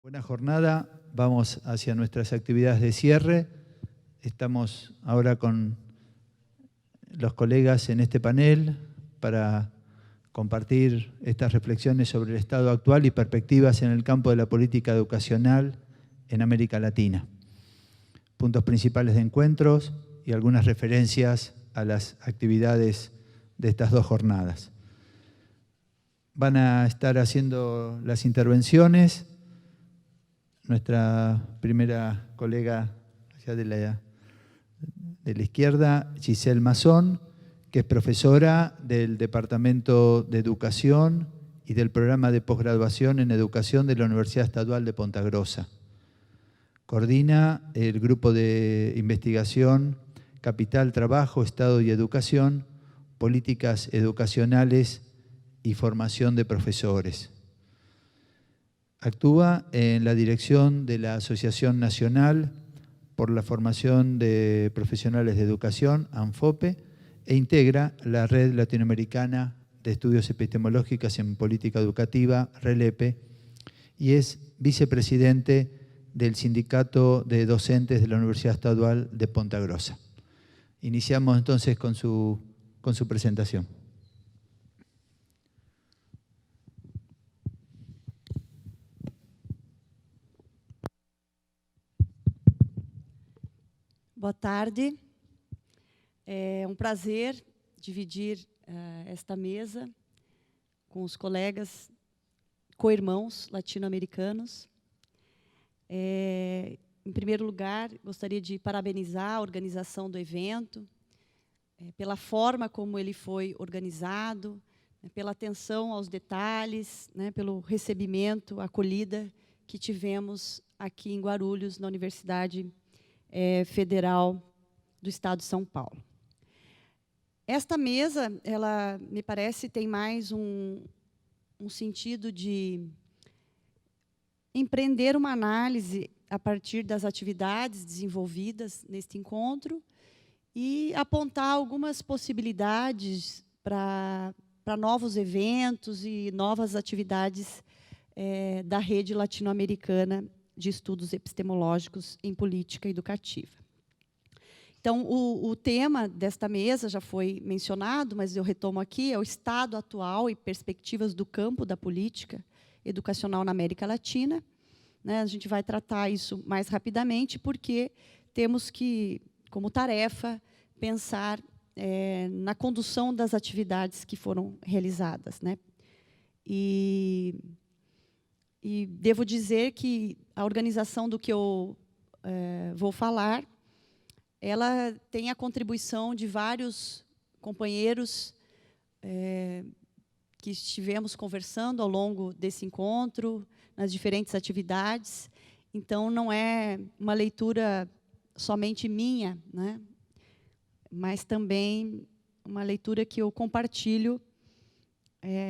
Buena jornada, vamos hacia nuestras actividades de cierre. Estamos ahora con los colegas en este panel para compartir estas reflexiones sobre el estado actual y perspectivas en el campo de la política educacional en América Latina. Puntos principales de encuentros y algunas referencias a las actividades de estas dos jornadas. Van a estar haciendo las intervenciones nuestra primera colega allá de la izquierda, Giselle Mazón, que es profesora del Departamento de Educación y del Programa de Posgraduación en Educación de la Universidad Estadual de Ponta Grossa. Coordina el Grupo de Investigación Capital, Trabajo, Estado y Educación, Políticas Educacionales y Formación de Profesores. Actúa en la dirección de la Asociación Nacional por la Formación de Profesionales de Educación, ANFOPE, e integra la Red Latinoamericana de Estudios Epistemológicos en Política Educativa, RELEPE, y es vicepresidente del Sindicato de Docentes de la Universidad Estadual de Ponta Grossa. Iniciamos entonces con su presentación. Boa tarde. É um prazer dividir esta mesa com os colegas co-irmãos latino-americanos. Em primeiro lugar, gostaria de parabenizar a organização do evento, pela forma como ele foi organizado, pela atenção aos detalhes, pelo recebimento, acolhida que tivemos aqui em Guarulhos, na Universidade Federal do Estado de São Paulo. Esta mesa, ela me parece, tem mais um sentido de empreender uma análise a partir das atividades desenvolvidas neste encontro e apontar algumas possibilidades para novos eventos e novas atividades da rede latino-americana de estudos epistemológicos em política educativa. Então, o tema desta mesa já foi mencionado, mas eu retomo aqui, é o estado atual e perspectivas do campo da política educacional na América Latina. A gente vai tratar isso mais rapidamente, porque temos que, como tarefa, pensar na condução das atividades que foram realizadas. E devo dizer que a organização do que eu vou falar, ela tem a contribuição de vários companheiros que estivemos conversando ao longo desse encontro, nas diferentes atividades. Então, não é uma leitura somente minha, mas também uma leitura que eu compartilho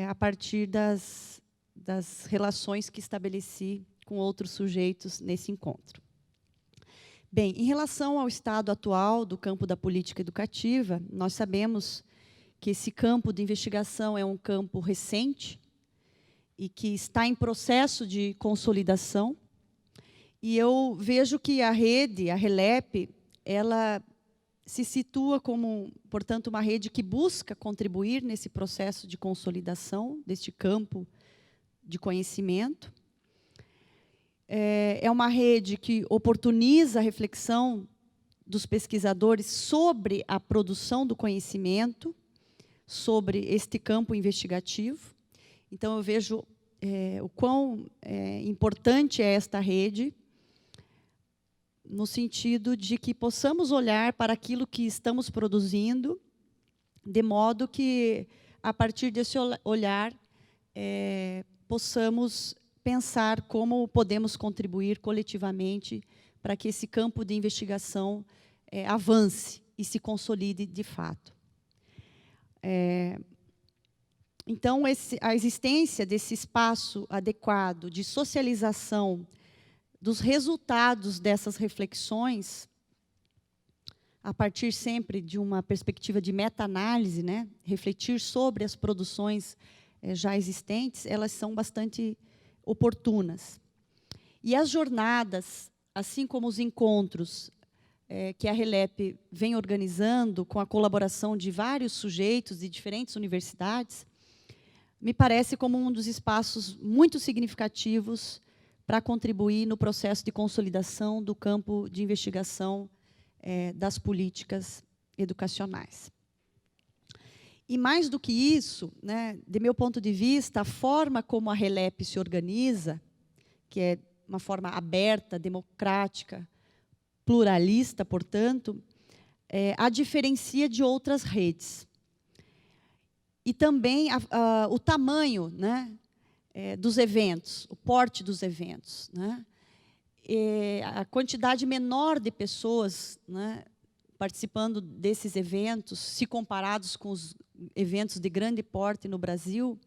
a partir das relações que estabeleci com outros sujeitos nesse encontro. Bem, em relação ao estado atual do campo da política educativa, nós sabemos que esse campo de investigação é um campo recente e que está em processo de consolidação. E eu vejo que a rede, a RELEPE, ela se situa como, portanto, uma rede que busca contribuir nesse processo de consolidação deste campo de conhecimento. É uma rede que oportuniza a reflexão dos pesquisadores sobre a produção do conhecimento, sobre este campo investigativo. Então, eu vejo o quão importante é esta rede, no sentido de que possamos olhar para aquilo que estamos produzindo, de modo que, a partir desse olhar, possamos pensar como podemos contribuir coletivamente para que esse campo de investigação avance e se consolide de fato. Então, a existência desse espaço adequado de socialização dos resultados dessas reflexões, a partir sempre de uma perspectiva de meta-análise, refletir sobre as produções já existentes, elas são bastante oportunas. E as jornadas, assim como os encontros que a RELEP vem organizando com a colaboração de vários sujeitos de diferentes universidades, me parece como um dos espaços muito significativos para contribuir no processo de consolidação do campo de investigação das políticas educacionais. E mais do que isso, né, de meu ponto de vista, a forma como a RELEP se organiza, que é uma forma aberta, democrática, pluralista, portanto, a diferencia de outras redes. E também o tamanho, né, dos eventos, o porte dos eventos, né, a quantidade menor de pessoas, né, participando desses eventos, se comparados com os eventos de grande porte no Brasil,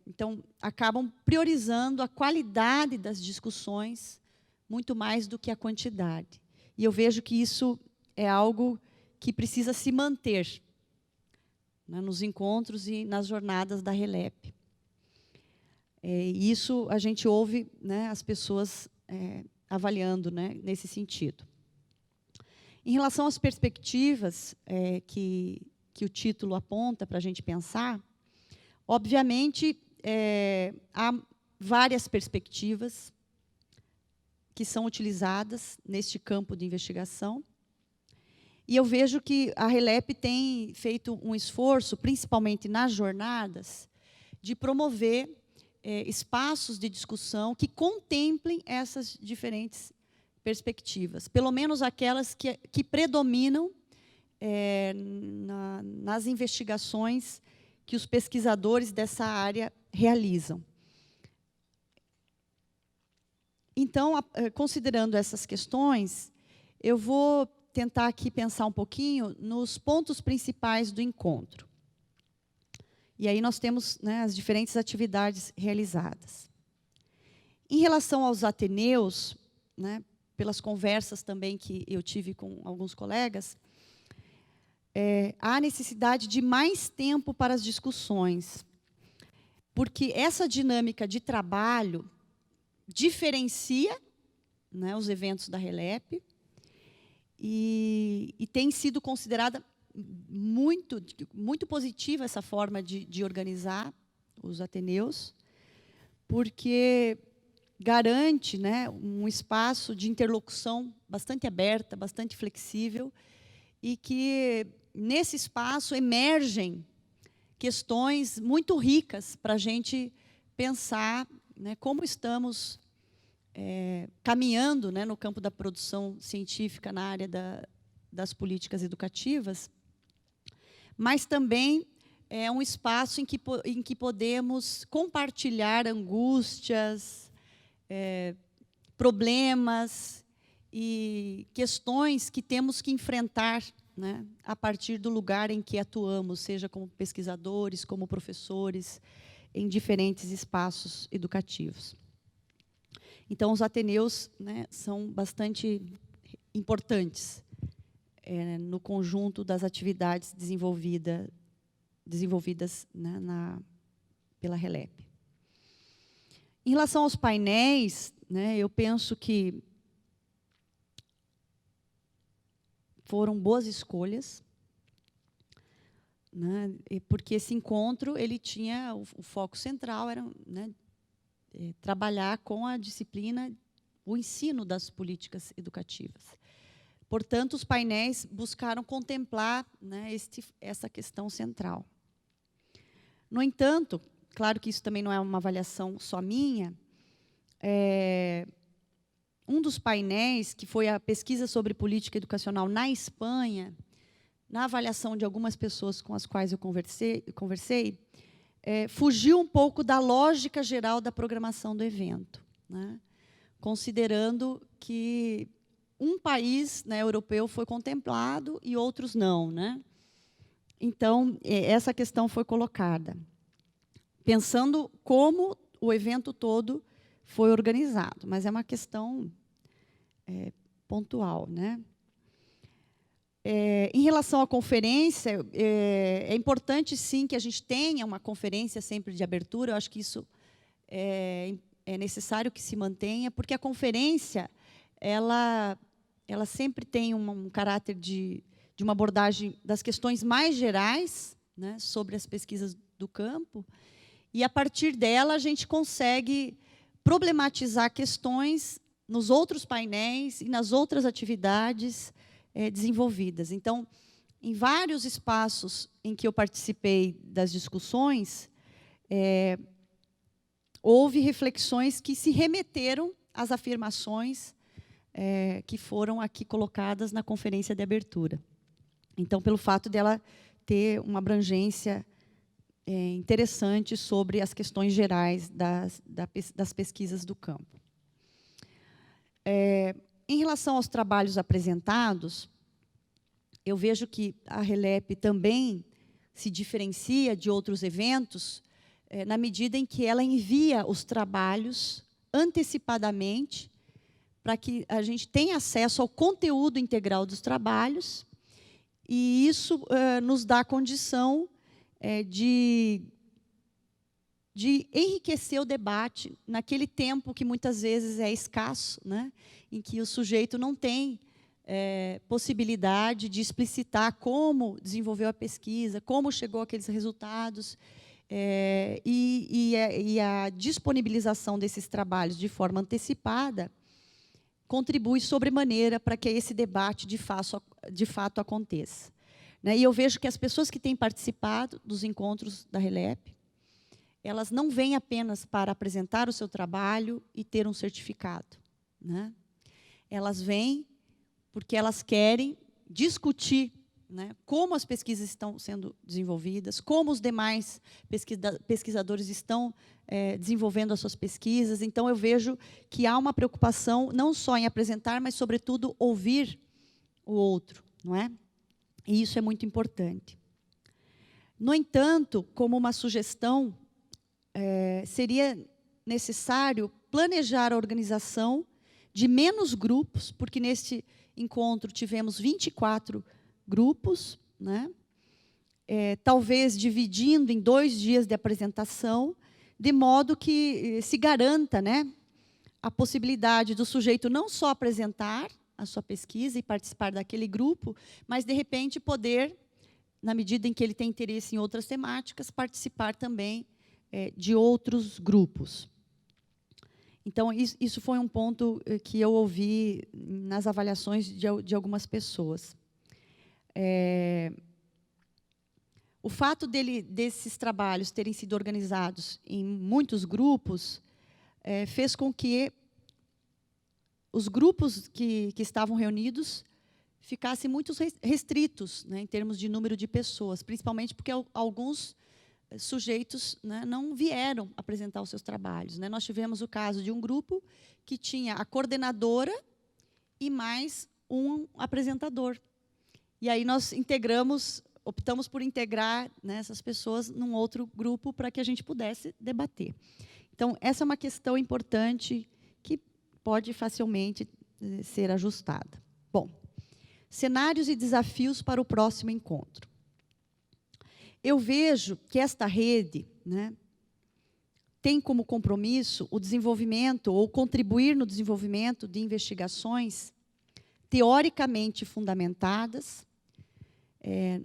então, acabam priorizando a qualidade das discussões muito mais do que a quantidade. E eu vejo que isso é algo que precisa se manter, né, nos encontros e nas jornadas da RELEP. E isso a gente ouve, né, as pessoas avaliando, né, nesse sentido. Em relação às perspectivas que o título aponta para a gente pensar, obviamente, há várias perspectivas que são utilizadas neste campo de investigação. E eu vejo que a RELEP tem feito um esforço, principalmente nas jornadas, de promover espaços de discussão que contemplem essas diferentes perspectivas, pelo menos aquelas que predominam nas investigações que os pesquisadores dessa área realizam. Então, considerando essas questões, eu vou tentar aqui pensar um pouquinho nos pontos principais do encontro. E aí nós temos, né, as diferentes atividades realizadas. Em relação aos ateneus, né, pelas conversas também que eu tive com alguns colegas, há necessidade de mais tempo para as discussões, porque essa dinâmica de trabalho diferencia, né, os eventos da RELEP e tem sido considerada muito positiva essa forma de organizar os ateneus, porque garante, né, um espaço de interlocução bastante aberta, bastante flexível, e que, nesse espaço, emergem questões muito ricas para a gente pensar, né, como estamos caminhando, né, no campo da produção científica, na área das políticas educativas, mas também é um espaço em que podemos compartilhar angústias, problemas e questões que temos que enfrentar, né, a partir do lugar em que atuamos, seja como pesquisadores, como professores, em diferentes espaços educativos. Então, os ateneus, né, são bastante importantes no conjunto das atividades desenvolvidas, né, pela RELEP. Em relação aos painéis, né, eu penso que foram boas escolhas, né, porque esse encontro ele tinha o foco central era, né, trabalhar com a disciplina, o ensino das políticas educativas. Portanto, os painéis buscaram contemplar, né, essa questão central. No entanto, claro que isso também não é uma avaliação só minha, um dos painéis, que foi a pesquisa sobre política educacional na Espanha, na avaliação de algumas pessoas com as quais eu conversei, fugiu um pouco da lógica geral da programação do evento, né, considerando que um país, né, europeu foi contemplado e outros não, né? Então, essa questão foi colocada, pensando como o evento todo foi organizado, mas é uma questão pontual, né? Em relação à conferência, é importante, sim, que a gente tenha uma conferência sempre de abertura. Eu acho que isso é é necessário que se mantenha, porque a conferência ela sempre tem um caráter de uma abordagem das questões mais gerais, né, sobre as pesquisas do campo, e, a partir dela, a gente consegue problematizar questões nos outros painéis e nas outras atividades desenvolvidas. Então, em vários espaços em que eu participei das discussões, houve reflexões que se remeteram às afirmações que foram aqui colocadas na conferência de abertura. Então, pelo fato dela ter uma abrangência interessante sobre as questões gerais das pesquisas do campo. Em relação aos trabalhos apresentados, eu vejo que a RELEP também se diferencia de outros eventos na medida em que ela envia os trabalhos antecipadamente para que a gente tenha acesso ao conteúdo integral dos trabalhos, e isso nos dá a condição de enriquecer o debate naquele tempo que muitas vezes é escasso, né, em que o sujeito não tem possibilidade de explicitar como desenvolveu a pesquisa, como chegou àqueles resultados, e a disponibilização desses trabalhos de forma antecipada contribui sobremaneira para que esse debate de fato aconteça. E eu vejo que as pessoas que têm participado dos encontros da RELEP, elas não vêm apenas para apresentar o seu trabalho e ter um certificado, né? Elas vêm porque elas querem discutir, né, como as pesquisas estão sendo desenvolvidas, como os demais pesquisadores estão desenvolvendo as suas pesquisas. Então, eu vejo que há uma preocupação não só em apresentar, mas, sobretudo, ouvir o outro, não é? E isso é muito importante. No entanto, como uma sugestão, seria necessário planejar a organização de menos grupos, porque neste encontro tivemos 24 grupos, né? Talvez dividindo em 2 dias de apresentação, de modo que se garanta, né, a possibilidade do sujeito não só apresentar a sua pesquisa e participar daquele grupo, mas, de repente, poder, na medida em que ele tem interesse em outras temáticas, participar também de outros grupos. Então, isso foi um ponto que eu ouvi nas avaliações de algumas pessoas. O fato desses trabalhos terem sido organizados em muitos grupos fez com que os grupos que estavam reunidos ficassem muito restritos, né, em termos de número de pessoas, principalmente porque alguns sujeitos, né, não vieram apresentar os seus trabalhos, né? Nós tivemos o caso de um grupo que tinha a coordenadora e mais um apresentador. E aí nós optamos por integrar, né, essas pessoas num outro grupo para que a gente pudesse debater. Então, essa é uma questão importante que pode facilmente ser ajustada. Bom, cenários e desafios para o próximo encontro. Eu vejo que esta rede, né, tem como compromisso o desenvolvimento ou contribuir no desenvolvimento de investigações teoricamente fundamentadas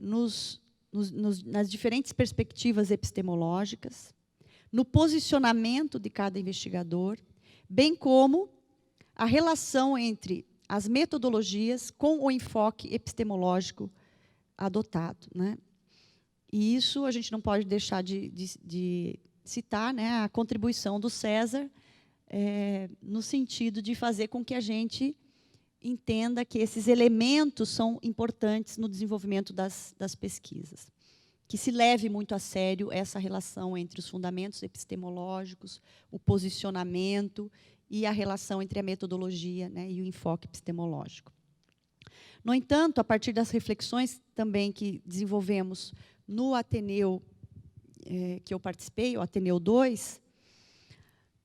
nas diferentes perspectivas epistemológicas, no posicionamento de cada investigador, bem como a relação entre as metodologias com o enfoque epistemológico adotado, né? E isso a gente não pode deixar de citar, né, a contribuição do César, no sentido de fazer com que a gente entenda que esses elementos são importantes no desenvolvimento das pesquisas. Que se leve muito a sério essa relação entre os fundamentos epistemológicos, o posicionamento e a relação entre a metodologia, né, e o enfoque epistemológico. No entanto, a partir das reflexões também que desenvolvemos no Ateneu que eu participei, o Ateneu 2,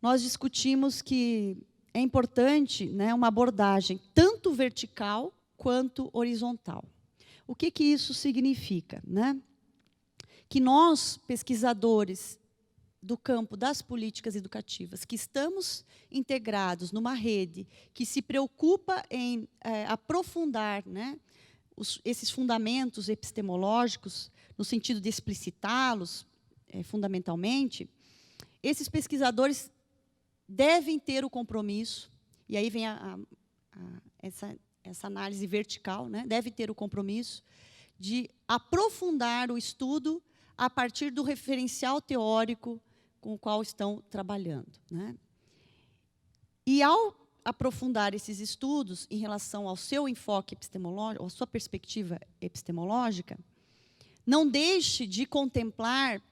nós discutimos que é importante, né, uma abordagem tanto vertical quanto horizontal. O que isso significa, né? Que nós, pesquisadores do campo das políticas educativas, que estamos integrados numa rede que se preocupa em aprofundar, né, esses fundamentos epistemológicos, no sentido de explicitá-los fundamentalmente, esses pesquisadores devem ter o compromisso, e aí vem essa análise vertical, né, deve ter o compromisso de aprofundar o estudo a partir do referencial teórico com o qual estão trabalhando, né? E, ao aprofundar esses estudos em relação ao seu enfoque epistemológico, à sua perspectiva epistemológica, não deixe de contemplar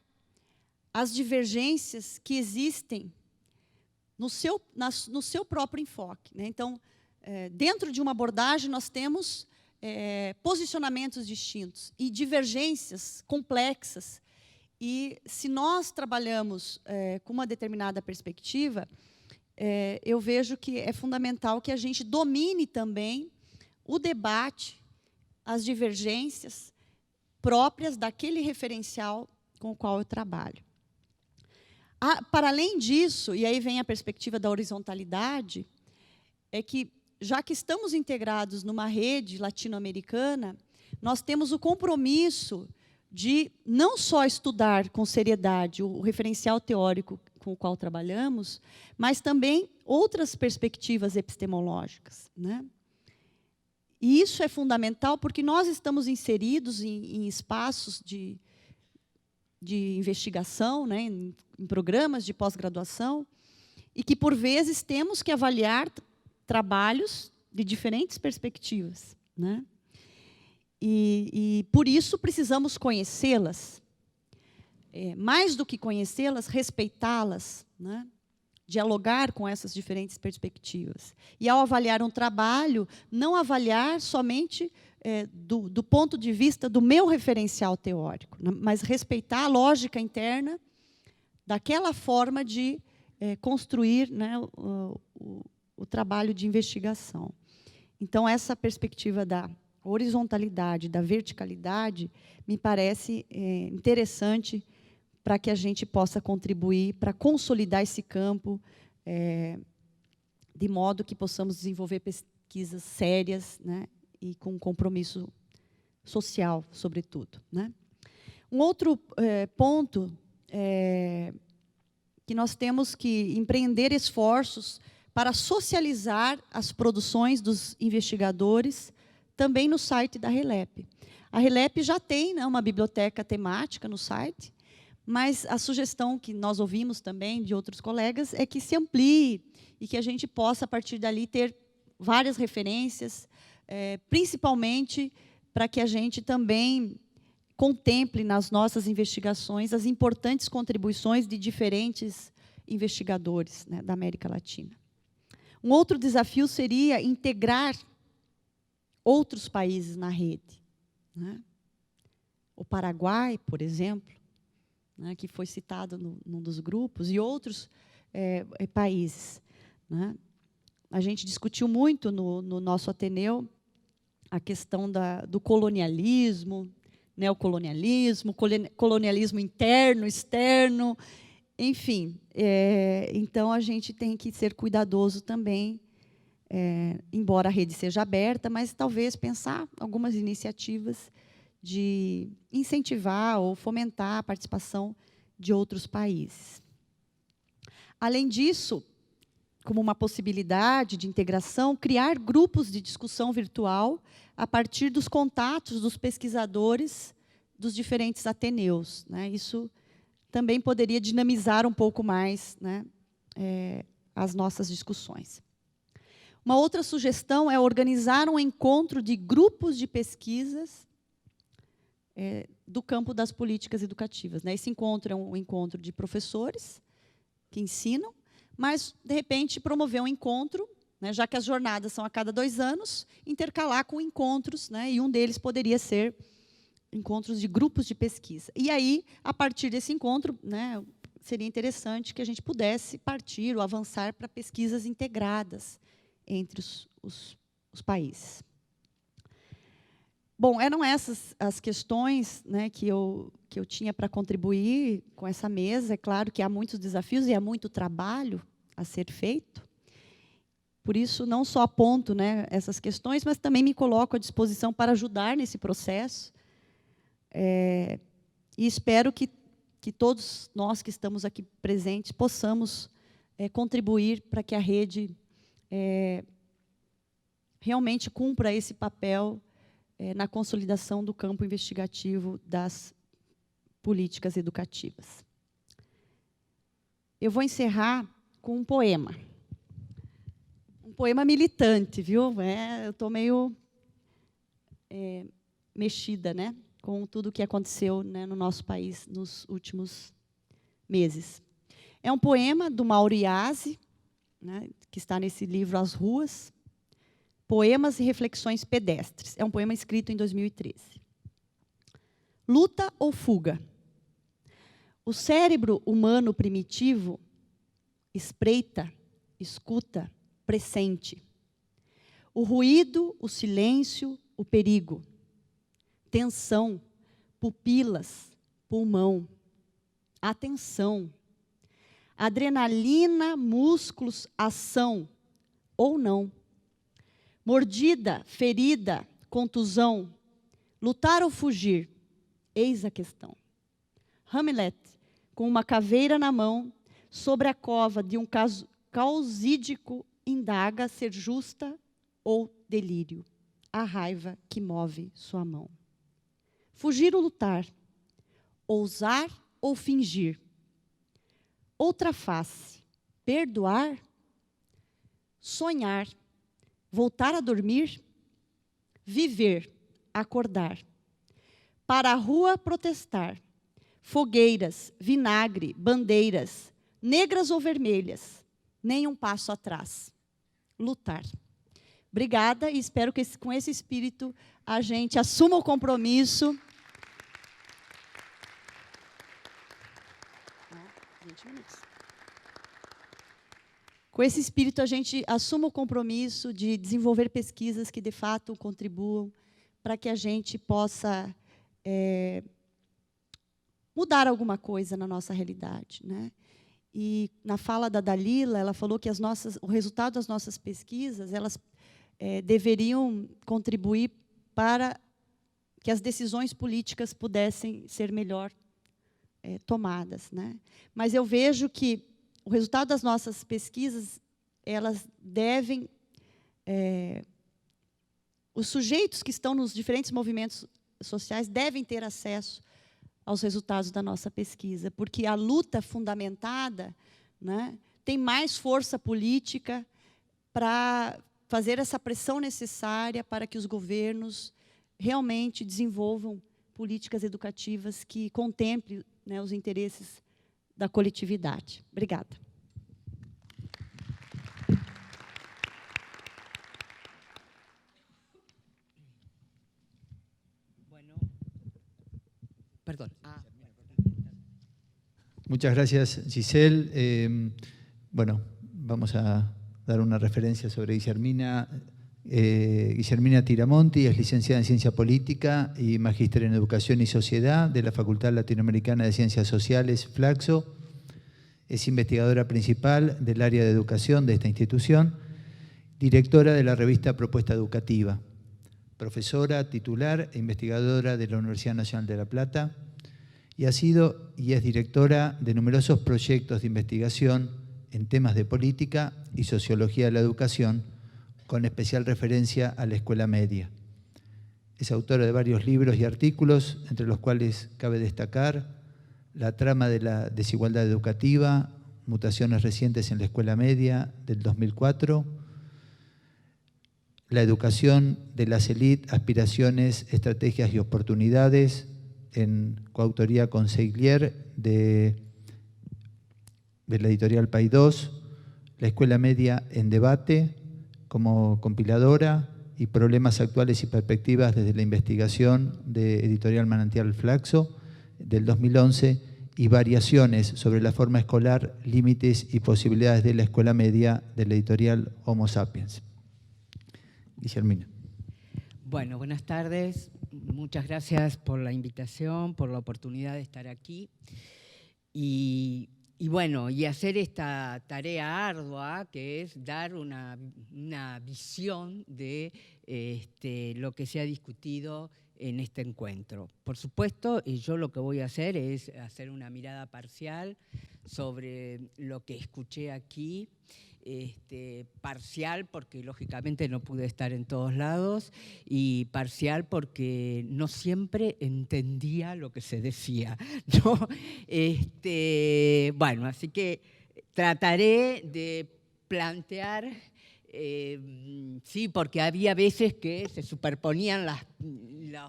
as divergências que existem no seu próprio enfoque, né? Então, dentro de uma abordagem, nós temos posicionamentos distintos e divergências complexas. E, se nós trabalhamos com uma determinada perspectiva, eu vejo que é fundamental que a gente domine também o debate, as divergências próprias daquele referencial com o qual eu trabalho. Para além disso, e aí vem a perspectiva da horizontalidade, é que, já que estamos integrados numa rede latino-americana, nós temos o compromisso de não só estudar com seriedade o referencial teórico com o qual trabalhamos, mas também outras perspectivas epistemológicas, né? E isso é fundamental porque nós estamos inseridos em espaços de investigação, né, em programas de pós-graduação, e que, por vezes, temos que avaliar trabalhos de diferentes perspectivas, né? E por isso, precisamos conhecê-las. Mais do que conhecê-las, respeitá-las, né? Dialogar com essas diferentes perspectivas. E, ao avaliar um trabalho, não avaliar somente do ponto de vista do meu referencial teórico, mas respeitar a lógica interna daquela forma de construir, né, o trabalho de investigação. Então, essa perspectiva da horizontalidade, da verticalidade, me parece interessante para que a gente possa contribuir para consolidar esse campo, de modo que possamos desenvolver pesquisas sérias, né, e com compromisso social, sobretudo, né? Um outro ponto que nós temos que empreender esforços para socializar as produções dos investigadores, também no site da RELEP. A RELEP já tem, né, uma biblioteca temática no site, mas a sugestão que nós ouvimos também de outros colegas é que se amplie e que a gente possa, a partir dali, ter várias referências, principalmente para que a gente também contemple nas nossas investigações as importantes contribuições de diferentes investigadores, né, da América Latina. Um outro desafio seria integrar outros países na rede, né? O Paraguai, por exemplo, né, que foi citado num dos grupos, e outros países, né? A gente discutiu muito no nosso Ateneu a questão do colonialismo, neocolonialismo, colonialismo interno, externo, enfim. Então, a gente tem que ser cuidadoso também, embora a rede seja aberta, mas talvez pensar algumas iniciativas de incentivar ou fomentar a participação de outros países. Além disso, como uma possibilidade de integração, criar grupos de discussão virtual a partir dos contatos dos pesquisadores dos diferentes ateneus, né? Isso também poderia dinamizar um pouco mais, né, as nossas discussões. Uma outra sugestão é organizar um encontro de grupos de pesquisas do campo das políticas educativas, né? Esse encontro é um encontro de professores que ensinam, mas, de repente, promover um encontro, né, já que as jornadas são a cada 2 anos, intercalar com encontros, né, e um deles poderia ser encontros de grupos de pesquisa. E aí, a partir desse encontro, né, seria interessante que a gente pudesse partir ou avançar para pesquisas integradas entre os países. Bom, eram essas as questões, né, que eu tinha para contribuir com essa mesa. É claro que há muitos desafios e há muito trabalho a ser feito. Por isso, não só aponto, né, essas questões, mas também me coloco à disposição para ajudar nesse processo. E espero que todos nós que estamos aqui presentes possamos contribuir para que a rede realmente cumpra esse papel na consolidação do campo investigativo das políticas educativas. Eu vou encerrar com um poema. Um poema militante, viu? Eu estou meio mexida, né, com tudo o que aconteceu, né, no nosso país nos últimos meses. É um poema do Mauro Iasi, né, que está nesse livro As Ruas, Poemas e Reflexões Pedestres. É um poema escrito em 2013. Luta ou fuga? O cérebro humano primitivo espreita, escuta, pressente. O ruído, o silêncio, o perigo. Tensão, pupilas, pulmão. Atenção. Adrenalina, músculos, ação ou não. Mordida, ferida, contusão. Lutar ou fugir? Eis a questão. Hamlet, com uma caveira na mão, sobre a cova de um causídico, indaga ser justa ou delírio. A raiva que move sua mão. Fugir ou lutar? Ousar ou fingir? Outra face. Perdoar? Sonhar? Voltar a dormir? Viver, acordar. Para a rua protestar. Fogueiras, vinagre, bandeiras, negras ou vermelhas. Nem um passo atrás. Lutar. Obrigada e espero que com esse espírito a gente assuma o compromisso. 20 minutos. Com esse espírito, a gente assuma o compromisso de desenvolver pesquisas que, de fato, contribuam para que a gente possa mudar alguma coisa na nossa realidade, né? E, na fala da Dalila, ela falou que o resultado das nossas pesquisas, elas deveriam contribuir para que as decisões políticas pudessem ser melhor tomadas, né? Mas eu vejo que o resultado das nossas pesquisas, elas devem... os sujeitos que estão nos diferentes movimentos sociais devem ter acesso aos resultados da nossa pesquisa, porque a luta fundamentada, né, tem mais força política para fazer essa pressão necessária para que os governos realmente desenvolvam políticas educativas que contemplem, né, os interesses da coletividade. Obrigada. Perdón. Muchas gracias, Giselle. Bueno, vamos a dar una referencia sobre Guillermina. Guillermina Tiramonti es licenciada en Ciencia Política y magíster en Educación y Sociedad de la Facultad Latinoamericana de Ciencias Sociales, Flaxo. Es investigadora principal del área de educación de esta institución, directora de la revista Propuesta Educativa, profesora titular e investigadora de la Universidad Nacional de La Plata, y ha sido y es directora de numerosos proyectos de investigación en temas de política y sociología de la educación, con especial referencia a la escuela media. Es autora de varios libros y artículos, entre los cuales cabe destacar La trama de la desigualdad educativa, mutaciones recientes en la escuela media, del 2004, La educación de las élites, aspiraciones, estrategias y oportunidades, en coautoría con Seiglier, de la editorial Paidós, La escuela media en debate, como compiladora, y Problemas actuales y perspectivas desde la investigación, de editorial Manantial Flaxo, del 2011, y Variaciones sobre la forma escolar, límites y posibilidades de la escuela media, de la editorial Homo Sapiens. Guillermina. Bueno, buenas tardes. muchas gracias por la invitación, por la oportunidad de estar aquí. Y bueno, y hacer esta tarea ardua, que es dar una visión de lo que se ha discutido en este encuentro. Por supuesto, yo lo que voy a hacer es hacer una mirada parcial sobre lo que escuché aquí, parcial porque lógicamente no pude estar en todos lados y parcial porque no siempre entendía lo que se decía, ¿no? Bueno, así que trataré de plantear, sí, porque había veces que se superponían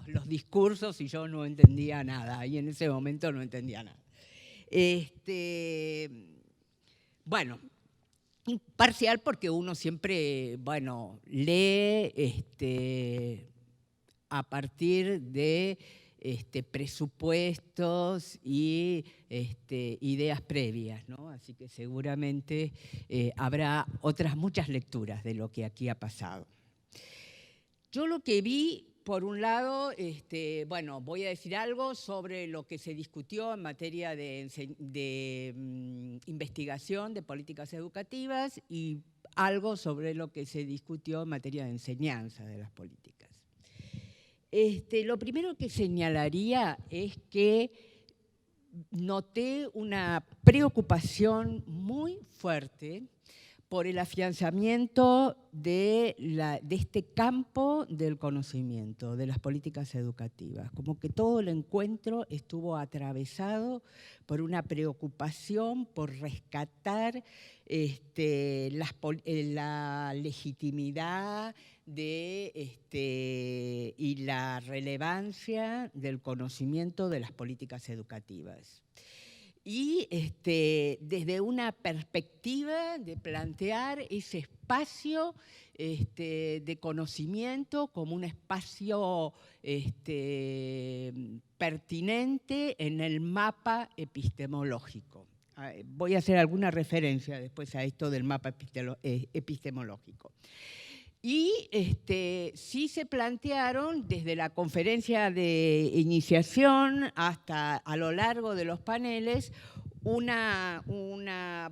los discursos y yo no entendía nada, y en ese momento no entendía nada. Bueno, parcial porque uno siempre, bueno, lee a partir de presupuestos y ideas previas, ¿no? Así que seguramente habrá otras muchas lecturas de lo que aquí ha pasado. Yo lo que vi, por un lado, bueno, voy a decir algo sobre lo que se discutió en materia de investigación de políticas educativas y algo sobre lo que se discutió en materia de enseñanza de las políticas. Lo primero que señalaría es que noté una preocupación muy fuerte por el afianzamiento de este campo del conocimiento, de las políticas educativas. Como que todo el encuentro estuvo atravesado por una preocupación por rescatar la legitimidad y la relevancia del conocimiento de las políticas educativas. Y desde una perspectiva de plantear ese espacio de conocimiento como un espacio pertinente en el mapa epistemológico. Voy a hacer alguna referencia después a esto del mapa epistemológico. Y sí se plantearon desde la conferencia de iniciación hasta a lo largo de los paneles una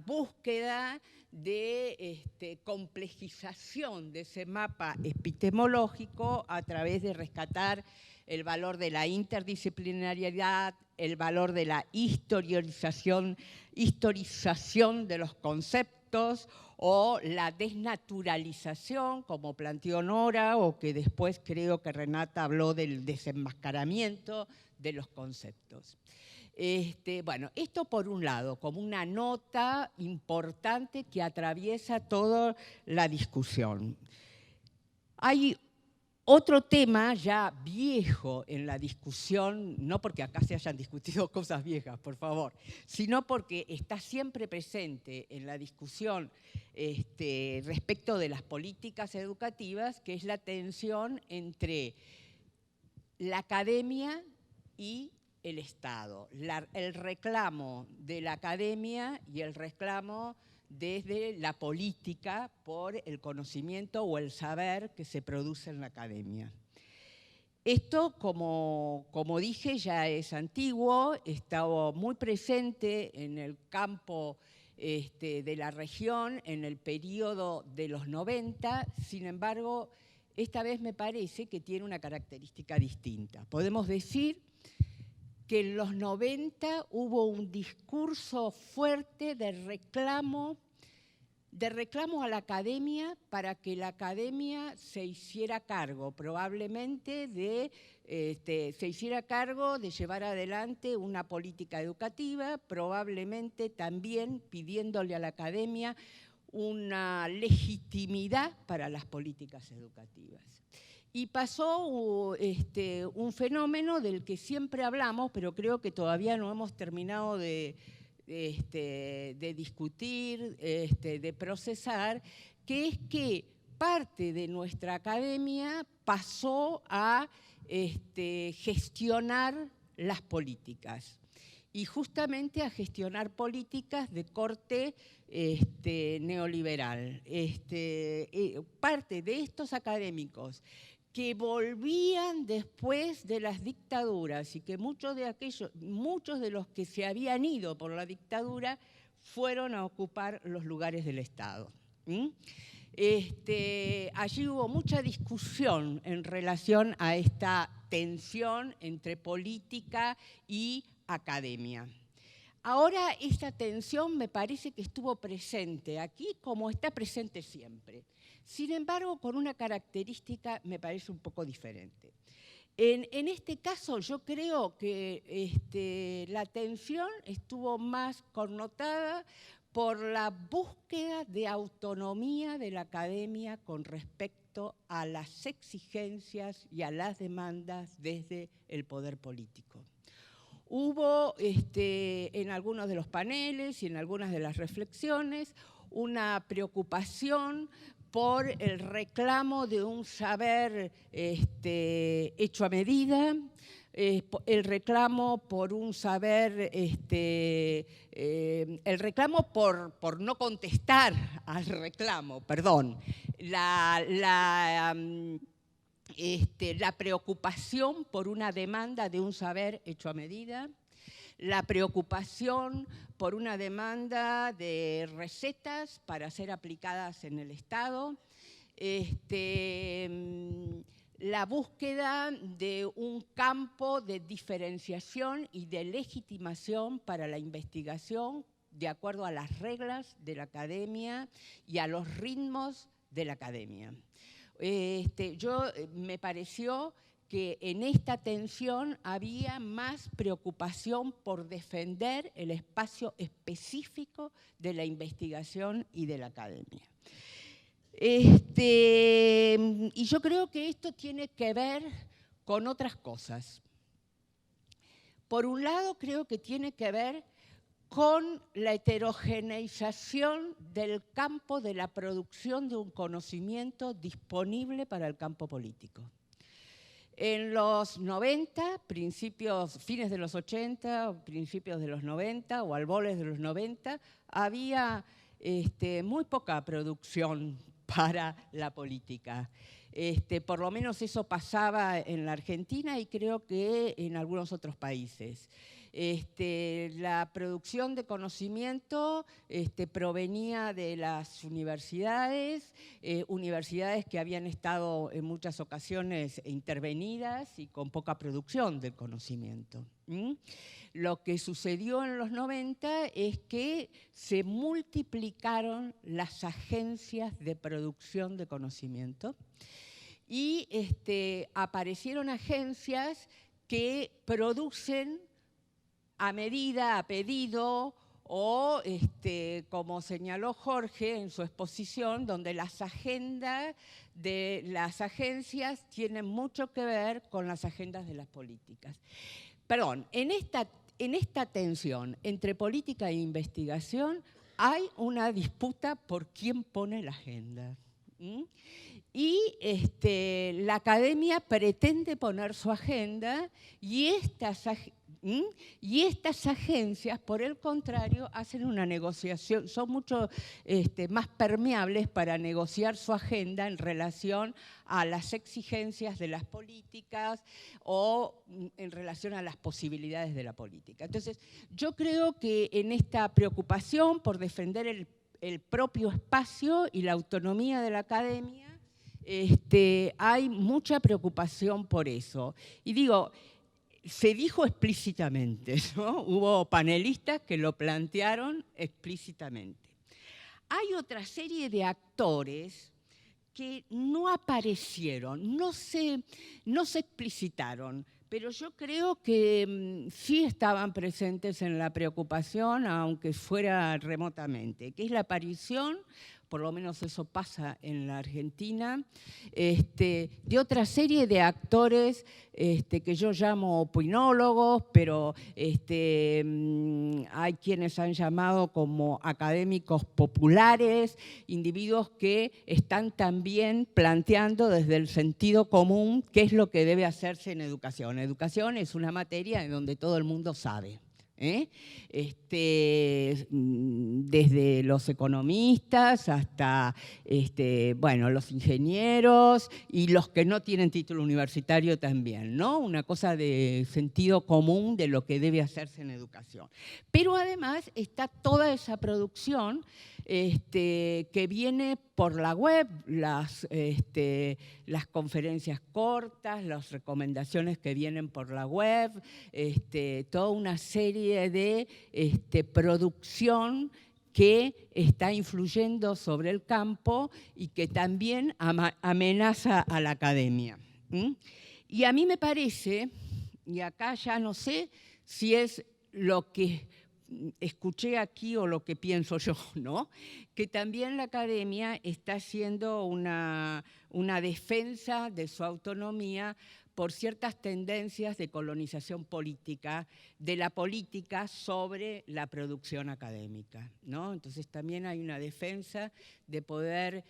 búsqueda de complejización de ese mapa epistemológico a través de rescatar el valor de la interdisciplinariedad, el valor de la historización de los conceptos, o la desnaturalización, como planteó Nora, o que después creo que Renata habló del desenmascaramiento de los conceptos. Bueno, esto por un lado, como una nota importante que atraviesa toda la discusión. Hay otro tema ya viejo en la discusión, no porque acá se hayan discutido cosas viejas, por favor, sino porque está siempre presente en la discusión respecto de las políticas educativas, que es la tensión entre la academia y el Estado, el reclamo de la academia y el reclamo desde la política por el conocimiento o el saber que se produce en la academia. Esto, como dije, ya es antiguo, estaba muy presente en el campo de la región en el periodo de los 90, sin embargo, esta vez me parece que tiene una característica distinta. Podemos decir que en los 90 hubo un discurso fuerte de reclamo a la academia para que la academia se hiciera cargo, probablemente se hiciera cargo de llevar adelante una política educativa, probablemente también pidiéndole a la academia una legitimidad para las políticas educativas. Y pasó un fenómeno del que siempre hablamos, pero creo que todavía no hemos terminado de discutir, de procesar, que es que parte de nuestra academia pasó a gestionar las políticas. Y justamente a gestionar políticas de corte neoliberal. Parte de estos académicos que volvían después de las dictaduras y que muchos de los que se habían ido por la dictadura fueron a ocupar los lugares del Estado. Allí hubo mucha discusión en relación a esta tensión entre política y academia. Ahora esta tensión me parece que estuvo presente aquí como está presente siempre. Sin embargo, con una característica me parece un poco diferente. En este caso yo creo que la tensión estuvo más connotada por la búsqueda de autonomía de la academia con respecto a las exigencias y a las demandas desde el poder político. Hubo en algunos de los paneles y en algunas de las reflexiones una preocupación por el reclamo de un saber hecho a medida, el reclamo por un saber, el reclamo por no contestar al reclamo, perdón, la preocupación por una demanda de un saber hecho a medida, la preocupación por una demanda de recetas para ser aplicadas en el Estado, la búsqueda de un campo de diferenciación y de legitimación para la investigación de acuerdo a las reglas de la academia y a los ritmos de la academia. Me pareció que en esta tensión había más preocupación por defender el espacio específico de la investigación y de la academia. Y yo creo que esto tiene que ver con otras cosas. Por un lado, creo que tiene que ver con la heterogeneización del campo de la producción de un conocimiento disponible para el campo político. En los 90, fines de los 80, principios de los 90 o albores de los 90, había muy poca producción para la política. Por lo menos eso pasaba en la Argentina y creo que en algunos otros países. La producción de conocimiento provenía de las universidades, universidades que habían estado en muchas ocasiones intervenidas y con poca producción del conocimiento. Lo que sucedió en los 90 es que se multiplicaron las agencias de producción de conocimiento y aparecieron agencias que producen a medida, a pedido, o como señaló Jorge en su exposición, donde las agendas de las agencias tienen mucho que ver con las agendas de las políticas. Perdón, en esta tensión entre política e investigación hay una disputa por quién pone la agenda. Y la academia pretende poner su agenda y estas agencias, por el contrario, hacen una negociación, son mucho más permeables para negociar su agenda en relación a las exigencias de las políticas o en relación a las posibilidades de la política. Entonces, yo creo que en esta preocupación por defender el propio espacio y la autonomía de la academia, hay mucha preocupación por eso. Y digo, se dijo explícitamente, ¿no? Hubo panelistas que lo plantearon explícitamente. Hay otra serie de actores que no aparecieron, no se explicitaron, pero yo creo que sí estaban presentes en la preocupación, aunque fuera remotamente, que es la aparición, por lo menos eso pasa en la Argentina, de otra serie de actores que yo llamo opinólogos, pero hay quienes han llamado como académicos populares, individuos que están también planteando desde el sentido común qué es lo que debe hacerse en educación. Educación es una materia en donde todo el mundo sabe, Desde los economistas hasta bueno, los ingenieros y los que no tienen título universitario también, ¿no? Una cosa de sentido común de lo que debe hacerse en educación. Pero además está toda esa producción que viene por la web, las conferencias cortas, las recomendaciones que vienen por la web, toda una serie de producción que está influyendo sobre el campo y que también amenaza a la academia. Y a mí me parece, y acá ya no sé si es lo que escuché aquí o lo que pienso yo, ¿no? Que también la academia está haciendo una defensa de su autonomía por ciertas tendencias de colonización política, de la política sobre la producción académica, ¿no? Entonces también hay una defensa de poder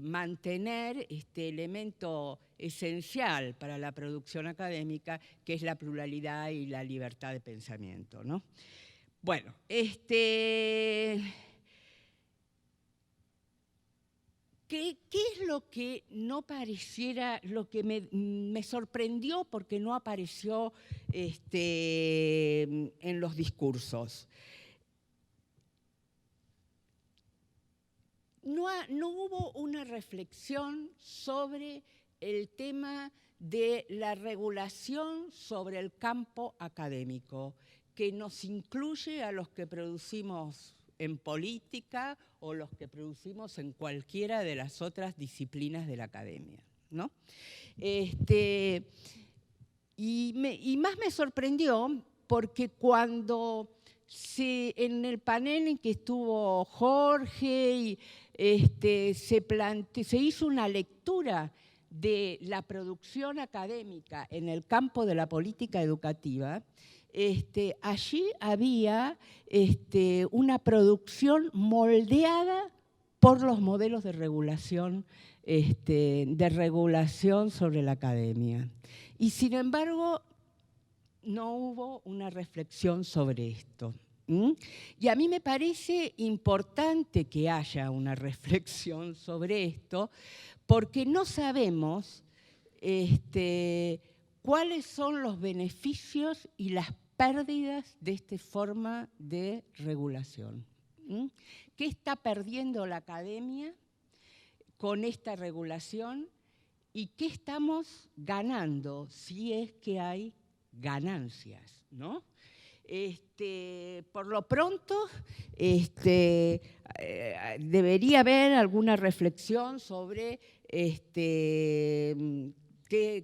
mantener este elemento esencial para la producción académica, que es la pluralidad y la libertad de pensamiento, ¿no? Bueno, ¿Qué es lo que no pareciera, lo que me sorprendió porque no apareció en los discursos? No hubo una reflexión sobre el tema de la regulación sobre el campo académico, que nos incluye a los que producimos en política o los que producimos en cualquiera de las otras disciplinas de la academia, ¿no? Y más me sorprendió porque cuando en el panel en que estuvo Jorge, se hizo una lectura de la producción académica en el campo de la política educativa, allí había una producción moldeada por los modelos de regulación sobre la academia. Y sin embargo, no hubo una reflexión sobre esto. Y a mí me parece importante que haya una reflexión sobre esto, porque no sabemos cuáles son los beneficios y las pérdidas de esta forma de regulación. ¿Qué está perdiendo la academia con esta regulación y qué estamos ganando si es que hay ganancias, ¿no? Por lo pronto, debería haber alguna reflexión sobre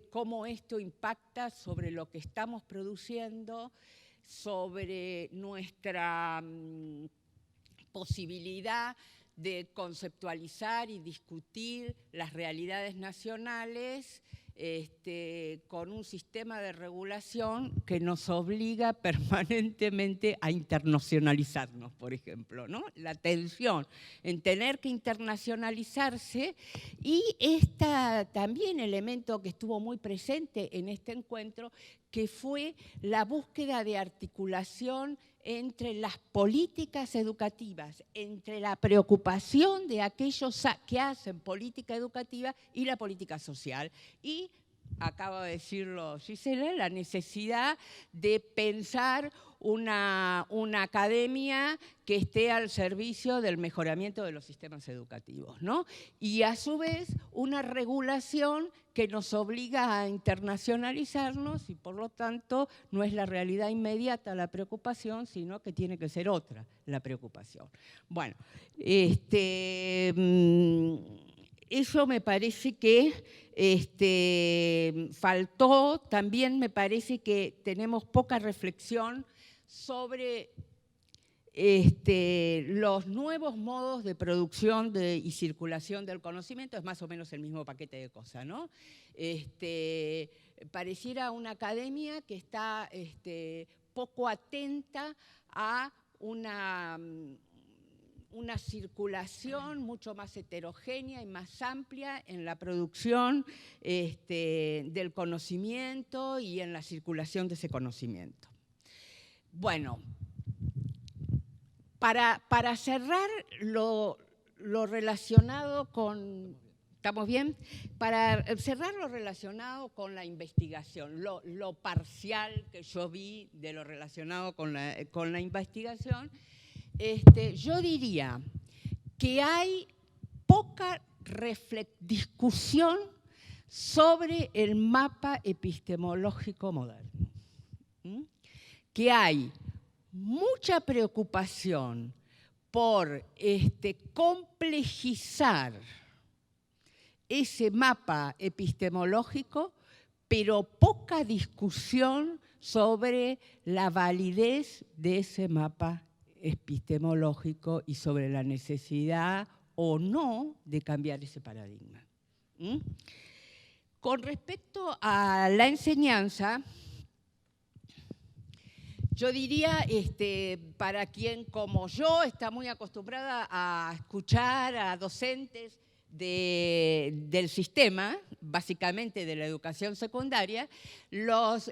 cómo esto impacta sobre lo que estamos produciendo, sobre nuestra posibilidad de conceptualizar y discutir las realidades nacionales con un sistema de regulación que nos obliga permanentemente a internacionalizarnos, por ejemplo, ¿no? La tensión en tener que internacionalizarse y también elemento que estuvo muy presente en este encuentro, que fue la búsqueda de articulación entre las políticas educativas, entre la preocupación de aquellos que hacen política educativa y la política social. Y, acaba de decirlo Gisela, la necesidad de pensar una academia que esté al servicio del mejoramiento de los sistemas educativos, ¿no? Y a su vez una regulación que nos obliga a internacionalizarnos y por lo tanto no es la realidad inmediata la preocupación, sino que tiene que ser otra la preocupación. Bueno, eso me parece que faltó. También me parece que tenemos poca reflexión sobre los nuevos modos de producción y circulación del conocimiento. Es más o menos el mismo paquete de cosas, ¿no? Pareciera una academia que está poco atenta a una circulación mucho más heterogénea y más amplia en la producción del conocimiento y en la circulación de ese conocimiento. Bueno, para cerrar lo relacionado con... ¿Estamos bien? Para cerrar lo relacionado con la investigación, lo parcial que yo vi de lo relacionado con la investigación, yo diría que hay poca discusión sobre el mapa epistemológico moderno. Que hay mucha preocupación por complejizar ese mapa epistemológico, pero poca discusión sobre la validez de ese mapa epistemológico y sobre la necesidad o no de cambiar ese paradigma. Con respecto a la enseñanza, yo diría, para quien como yo está muy acostumbrada a escuchar a docentes del sistema, básicamente de la educación secundaria, las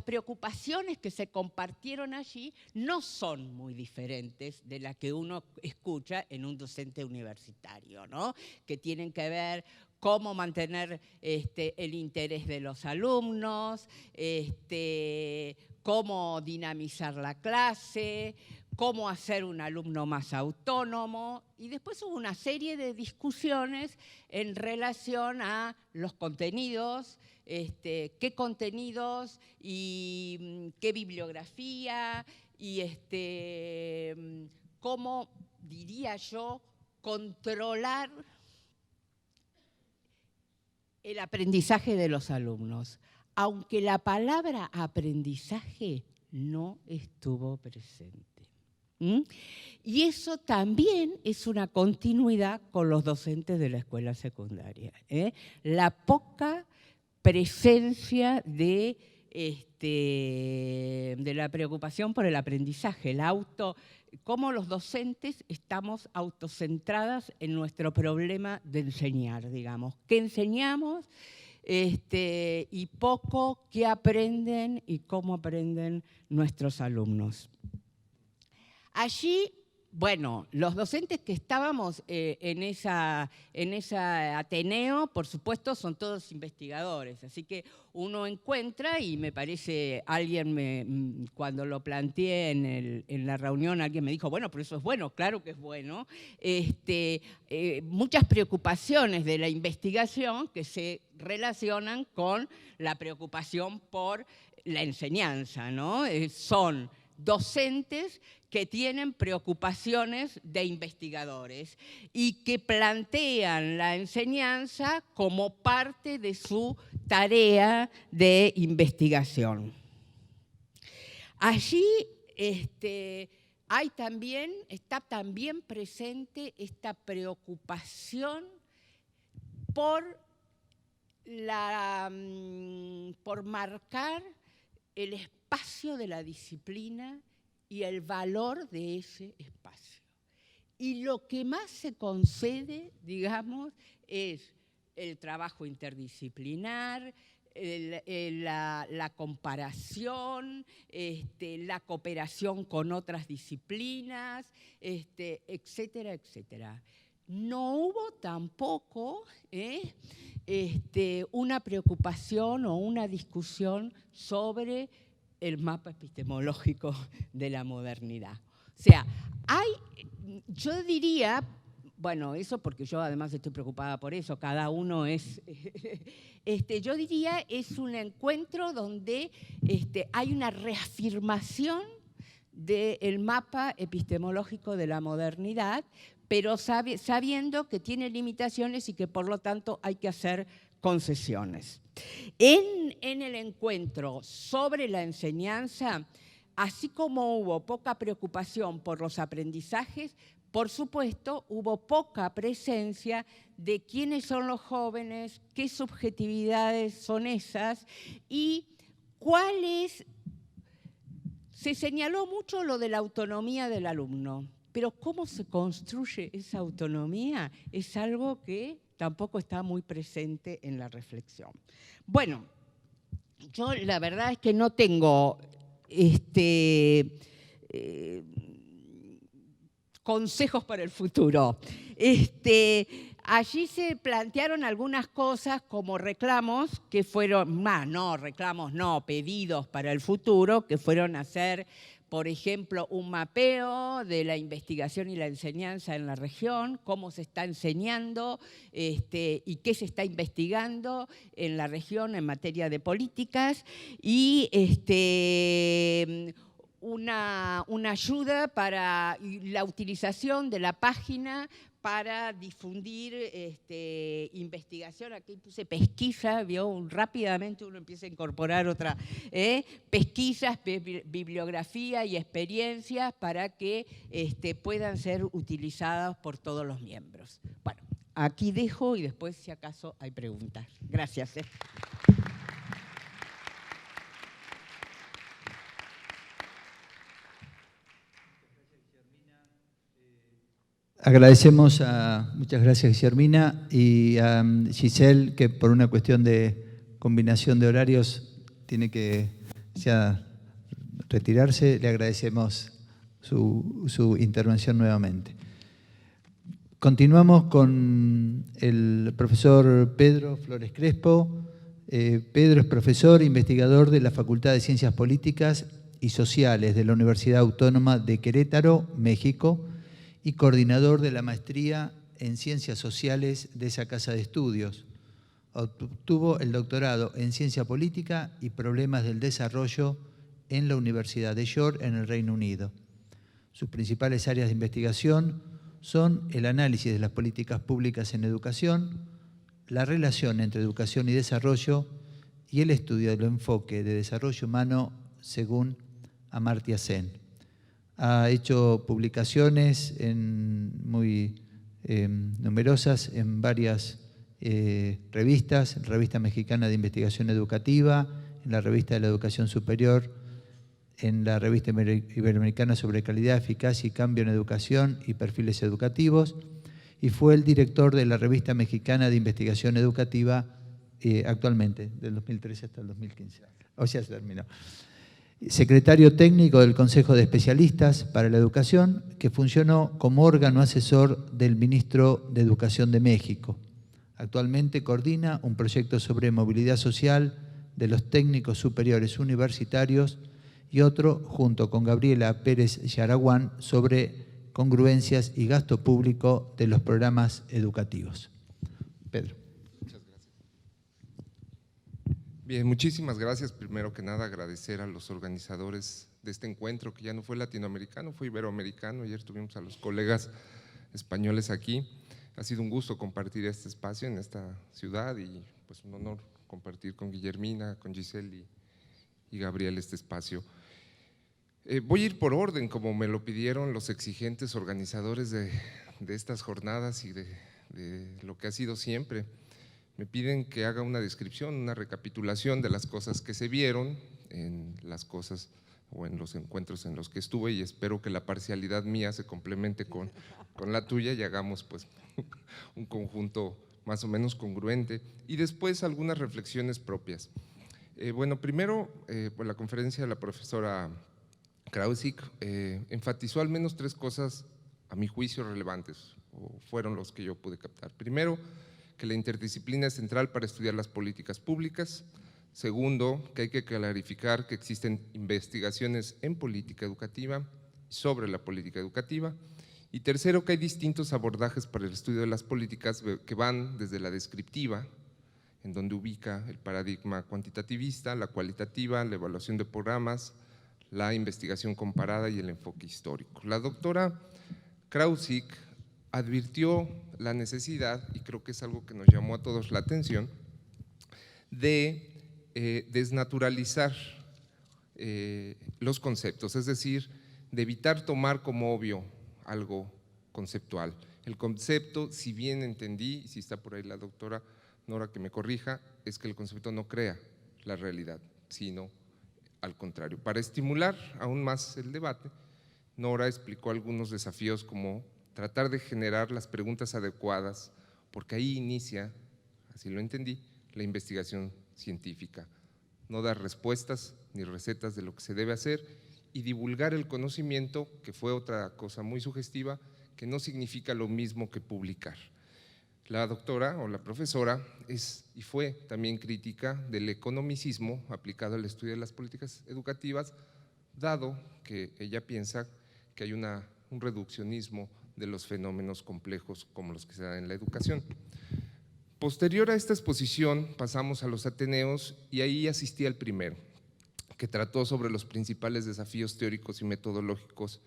preocupaciones que se compartieron allí no son muy diferentes de las que uno escucha en un docente universitario, ¿no? Que tienen que ver cómo mantener el interés de los alumnos, cómo dinamizar la clase, cómo hacer un alumno más autónomo. Y después hubo una serie de discusiones en relación a los contenidos, qué contenidos y qué bibliografía y cómo, diría yo, controlar el aprendizaje de los alumnos, aunque la palabra aprendizaje no estuvo presente. Y eso también es una continuidad con los docentes de la escuela secundaria. La poca presencia de la preocupación por el aprendizaje, cómo los docentes estamos autocentradas en nuestro problema de enseñar, digamos. ¿Qué enseñamos? Y poco qué aprenden y cómo aprenden nuestros alumnos. Allí, bueno, los docentes que estábamos en esa Ateneo, por supuesto, son todos investigadores, así que uno encuentra, y me parece, cuando lo planteé en la reunión, alguien me dijo, bueno, pero eso es bueno, claro que es bueno, muchas preocupaciones de la investigación que se relacionan con la preocupación por la enseñanza, ¿no? Son docentes que tienen preocupaciones de investigadores y que plantean la enseñanza como parte de su tarea de investigación. Allí está también presente esta preocupación por marcar el espacio de la disciplina y el valor de ese espacio. Y lo que más se concede, digamos, es el trabajo interdisciplinar, la comparación, la cooperación con otras disciplinas, etcétera, etcétera. No hubo tampoco una preocupación o una discusión sobre el mapa epistemológico de la modernidad. O sea, yo diría, bueno, eso porque yo además estoy preocupada por eso, cada uno es, yo diría es un encuentro donde hay una reafirmación del mapa epistemológico de la modernidad, pero sabiendo que tiene limitaciones y que por lo tanto hay que hacer concesiones. En el encuentro sobre la enseñanza, así como hubo poca preocupación por los aprendizajes, por supuesto, hubo poca presencia de quiénes son los jóvenes, qué subjetividades son esas y cuáles. Se señaló mucho lo de la autonomía del alumno, pero cómo se construye esa autonomía es algo que tampoco está muy presente en la reflexión. Bueno, yo la verdad es que no tengo consejos para el futuro. Allí se plantearon algunas cosas como reclamos que fueron, pedidos para el futuro, que fueron a hacer, por ejemplo, un mapeo de la investigación y la enseñanza en la región, cómo se está enseñando y qué se está investigando en la región en materia de políticas, y una ayuda para la utilización de la página para difundir investigación. Aquí puse pesquisa, ¿vio? Rápidamente uno empieza a incorporar otra. Pesquisas, bibliografía y experiencias para que puedan ser utilizadas por todos los miembros. Bueno, aquí dejo y después, si acaso, hay preguntas. Gracias. Agradecemos muchas gracias Guillermina y a Giselle, que por una cuestión de combinación de horarios tiene que ya retirarse. Le agradecemos su intervención nuevamente. Continuamos con el profesor Pedro Flores Crespo. Pedro es profesor e investigador de la Facultad de Ciencias Políticas y Sociales de la Universidad Autónoma de Querétaro, México, y coordinador de la maestría en Ciencias Sociales de esa casa de estudios. Obtuvo el doctorado en Ciencia Política y Problemas del Desarrollo en la Universidad de York, en el Reino Unido. Sus principales áreas de investigación son el análisis de las políticas públicas en educación, la relación entre educación y desarrollo y el estudio del enfoque de desarrollo humano según Amartya Sen. Ha hecho publicaciones muy numerosas en varias revistas, en la Revista Mexicana de Investigación Educativa, en la Revista de la Educación Superior, en la Revista Iberoamericana sobre Calidad, Eficacia y Cambio en Educación y Perfiles Educativos, y fue el director de la Revista Mexicana de Investigación Educativa actualmente, del 2013 hasta el 2015. O sea, se terminó. Secretario técnico del Consejo de Especialistas para la Educación, que funcionó como órgano asesor del Ministro de Educación de México. Actualmente coordina un proyecto sobre movilidad social de los técnicos superiores universitarios y otro, junto con Gabriela Pérez Yaraguán, sobre congruencias y gasto público de los programas educativos. Pedro. Bien, muchísimas gracias. Primero que nada, agradecer a los organizadores de este encuentro, que ya no fue latinoamericano, fue iberoamericano. Ayer tuvimos a los colegas españoles aquí. Ha sido un gusto compartir este espacio en esta ciudad y pues un honor compartir con Guillermina, con Giselle y Gabriel este espacio. Voy a ir por orden, como me lo pidieron los exigentes organizadores de estas jornadas y de lo que ha sido siempre. Me piden que haga una descripción, una recapitulación de las cosas que se vieron en las cosas o en los encuentros en los que estuve, y espero que la parcialidad mía se complemente con la tuya y hagamos pues un conjunto más o menos congruente, y después algunas reflexiones propias. Bueno, primero, pues la conferencia de la profesora Krausik enfatizó al menos tres cosas a mi juicio relevantes, o fueron los que yo pude captar. Primero, que la interdisciplina es central para estudiar las políticas públicas. Segundo, que hay que clarificar que existen investigaciones en política educativa sobre la política educativa. Y tercero, que hay distintos abordajes para el estudio de las políticas que van desde la descriptiva, en donde ubica el paradigma cuantitativista, la cualitativa, la evaluación de programas, la investigación comparada y el enfoque histórico. La doctora Krausik advirtió la necesidad, y creo que es algo que nos llamó a todos la atención, de desnaturalizar los conceptos, es decir, de evitar tomar como obvio algo conceptual. El concepto, si bien entendí, y si está por ahí la doctora Nora que me corrija, es que el concepto no crea la realidad, sino al contrario. Para estimular aún más el debate, Nora explicó algunos desafíos como tratar de generar las preguntas adecuadas, porque ahí inicia, así lo entendí, la investigación científica no dar respuestas ni recetas de lo que se debe hacer, y divulgar el conocimiento, que fue otra cosa muy sugestiva, que no significa lo mismo que publicar. La doctora o la profesora es y fue también crítica del economicismo aplicado al estudio de las políticas educativas, dado que ella piensa que hay un reduccionismo de los fenómenos complejos como los que se dan en la educación. Posterior a esta exposición pasamos a los Ateneos y ahí asistí al primero, que trató sobre los principales desafíos teóricos y metodológicos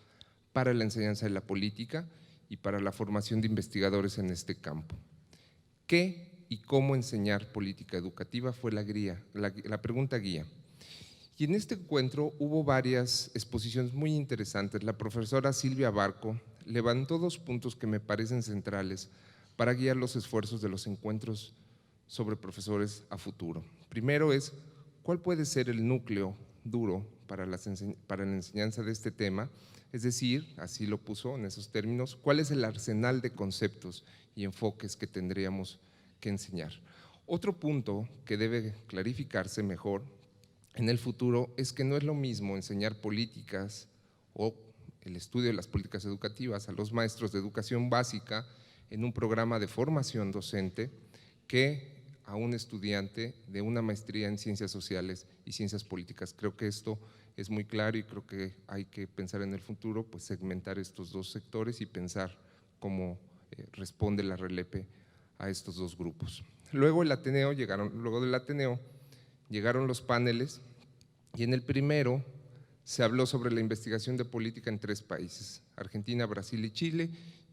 para la enseñanza de la política y para la formación de investigadores en este campo. ¿Qué y cómo enseñar política educativa? Fue la pregunta guía. Y en este encuentro hubo varias exposiciones muy interesantes. La profesora Silvia Barco levantó 2 puntos que me parecen centrales para guiar los esfuerzos de los encuentros sobre profesores a futuro. Primero es, ¿cuál puede ser el núcleo duro para la enseñanza de este tema? Es decir, así lo puso en esos términos, ¿cuál es el arsenal de conceptos y enfoques que tendríamos que enseñar? Otro punto que debe clarificarse mejor en el futuro es que no es lo mismo enseñar políticas o el estudio de las políticas educativas a los maestros de educación básica en un programa de formación docente que a un estudiante de una maestría en ciencias sociales y ciencias políticas. Creo que esto es muy claro y creo que hay que pensar en el futuro, pues segmentar estos 2 sectores y pensar cómo responde la RELEPE a estos 2 grupos. Luego del Ateneo llegaron los paneles y en el primero se habló sobre la investigación de política en 3 países, Argentina, Brasil y Chile,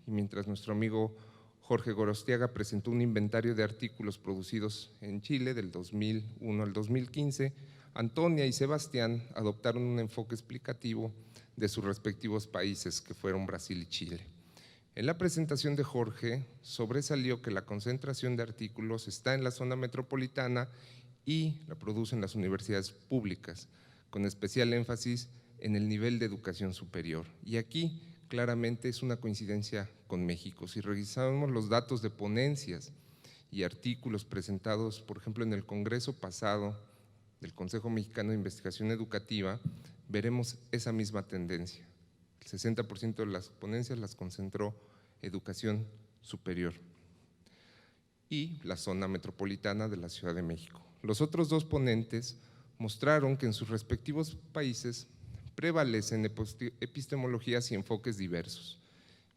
y mientras nuestro amigo Jorge Gorostiaga presentó un inventario de artículos producidos en Chile del 2001 al 2015, Antonia y Sebastián adoptaron un enfoque explicativo de sus respectivos países, que fueron Brasil y Chile. En la presentación de Jorge sobresalió que la concentración de artículos está en la zona metropolitana y la producen las universidades públicas, con especial énfasis en el nivel de educación superior. Y aquí claramente es una coincidencia con México. Si revisamos los datos de ponencias y artículos presentados, por ejemplo, en el Congreso pasado del Consejo Mexicano de Investigación Educativa, veremos esa misma tendencia. El 60% de las ponencias las concentró educación superior y la zona metropolitana de la Ciudad de México. Los otros 2 ponentes mostraron que en sus respectivos países prevalecen epistemologías y enfoques diversos.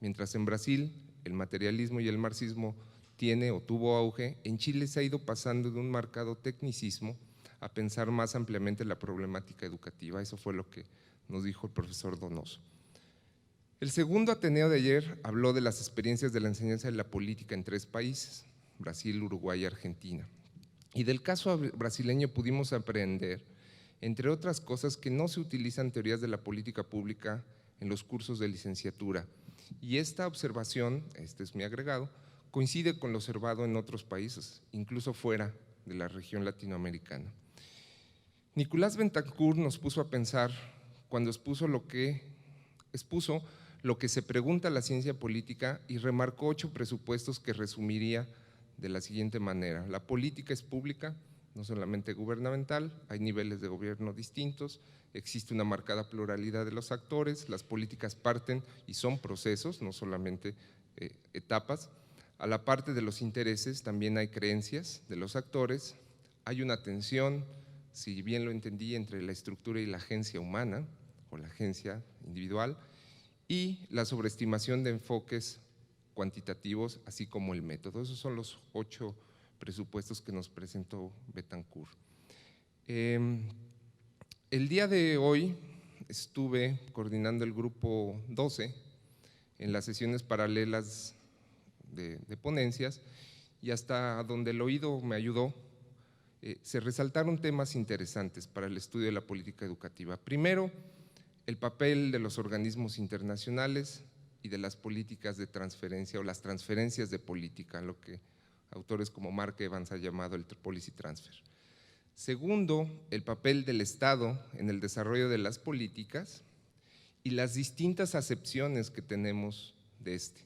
Mientras en Brasil el materialismo y el marxismo tiene o tuvo auge, en Chile se ha ido pasando de un marcado tecnicismo a pensar más ampliamente la problemática educativa. Eso fue lo que nos dijo el profesor Donoso. El segundo Ateneo de ayer habló de las experiencias de la enseñanza de la política en 3 países, Brasil, Uruguay y Argentina. Y del caso brasileño pudimos aprender, entre otras cosas, que no se utilizan teorías de la política pública en los cursos de licenciatura. Y esta observación, este es mi agregado, coincide con lo observado en otros países, incluso fuera de la región latinoamericana. Nicolás Betancourt nos puso a pensar cuando expuso lo que se pregunta a la ciencia política y remarcó 8 presupuestos que resumiría de la siguiente manera: la política es pública, no solamente gubernamental, hay niveles de gobierno distintos, existe una marcada pluralidad de los actores, las políticas parten y son procesos, no solamente etapas. A la parte de los intereses también hay creencias de los actores, hay una tensión, si bien lo entendí, entre la estructura y la agencia humana o la agencia individual, y la sobreestimación de enfoques cuantitativos, así como el método. Esos son los 8 presupuestos que nos presentó Betancourt. El día de hoy estuve coordinando el grupo 12 en las sesiones paralelas de ponencias y hasta donde el oído me ayudó, se resaltaron temas interesantes para el estudio de la política educativa. Primero, el papel de los organismos internacionales y de las políticas de transferencia o las transferencias de política, lo que autores como Mark Evans ha llamado el policy transfer. Segundo, el papel del Estado en el desarrollo de las políticas y las distintas acepciones que tenemos de este.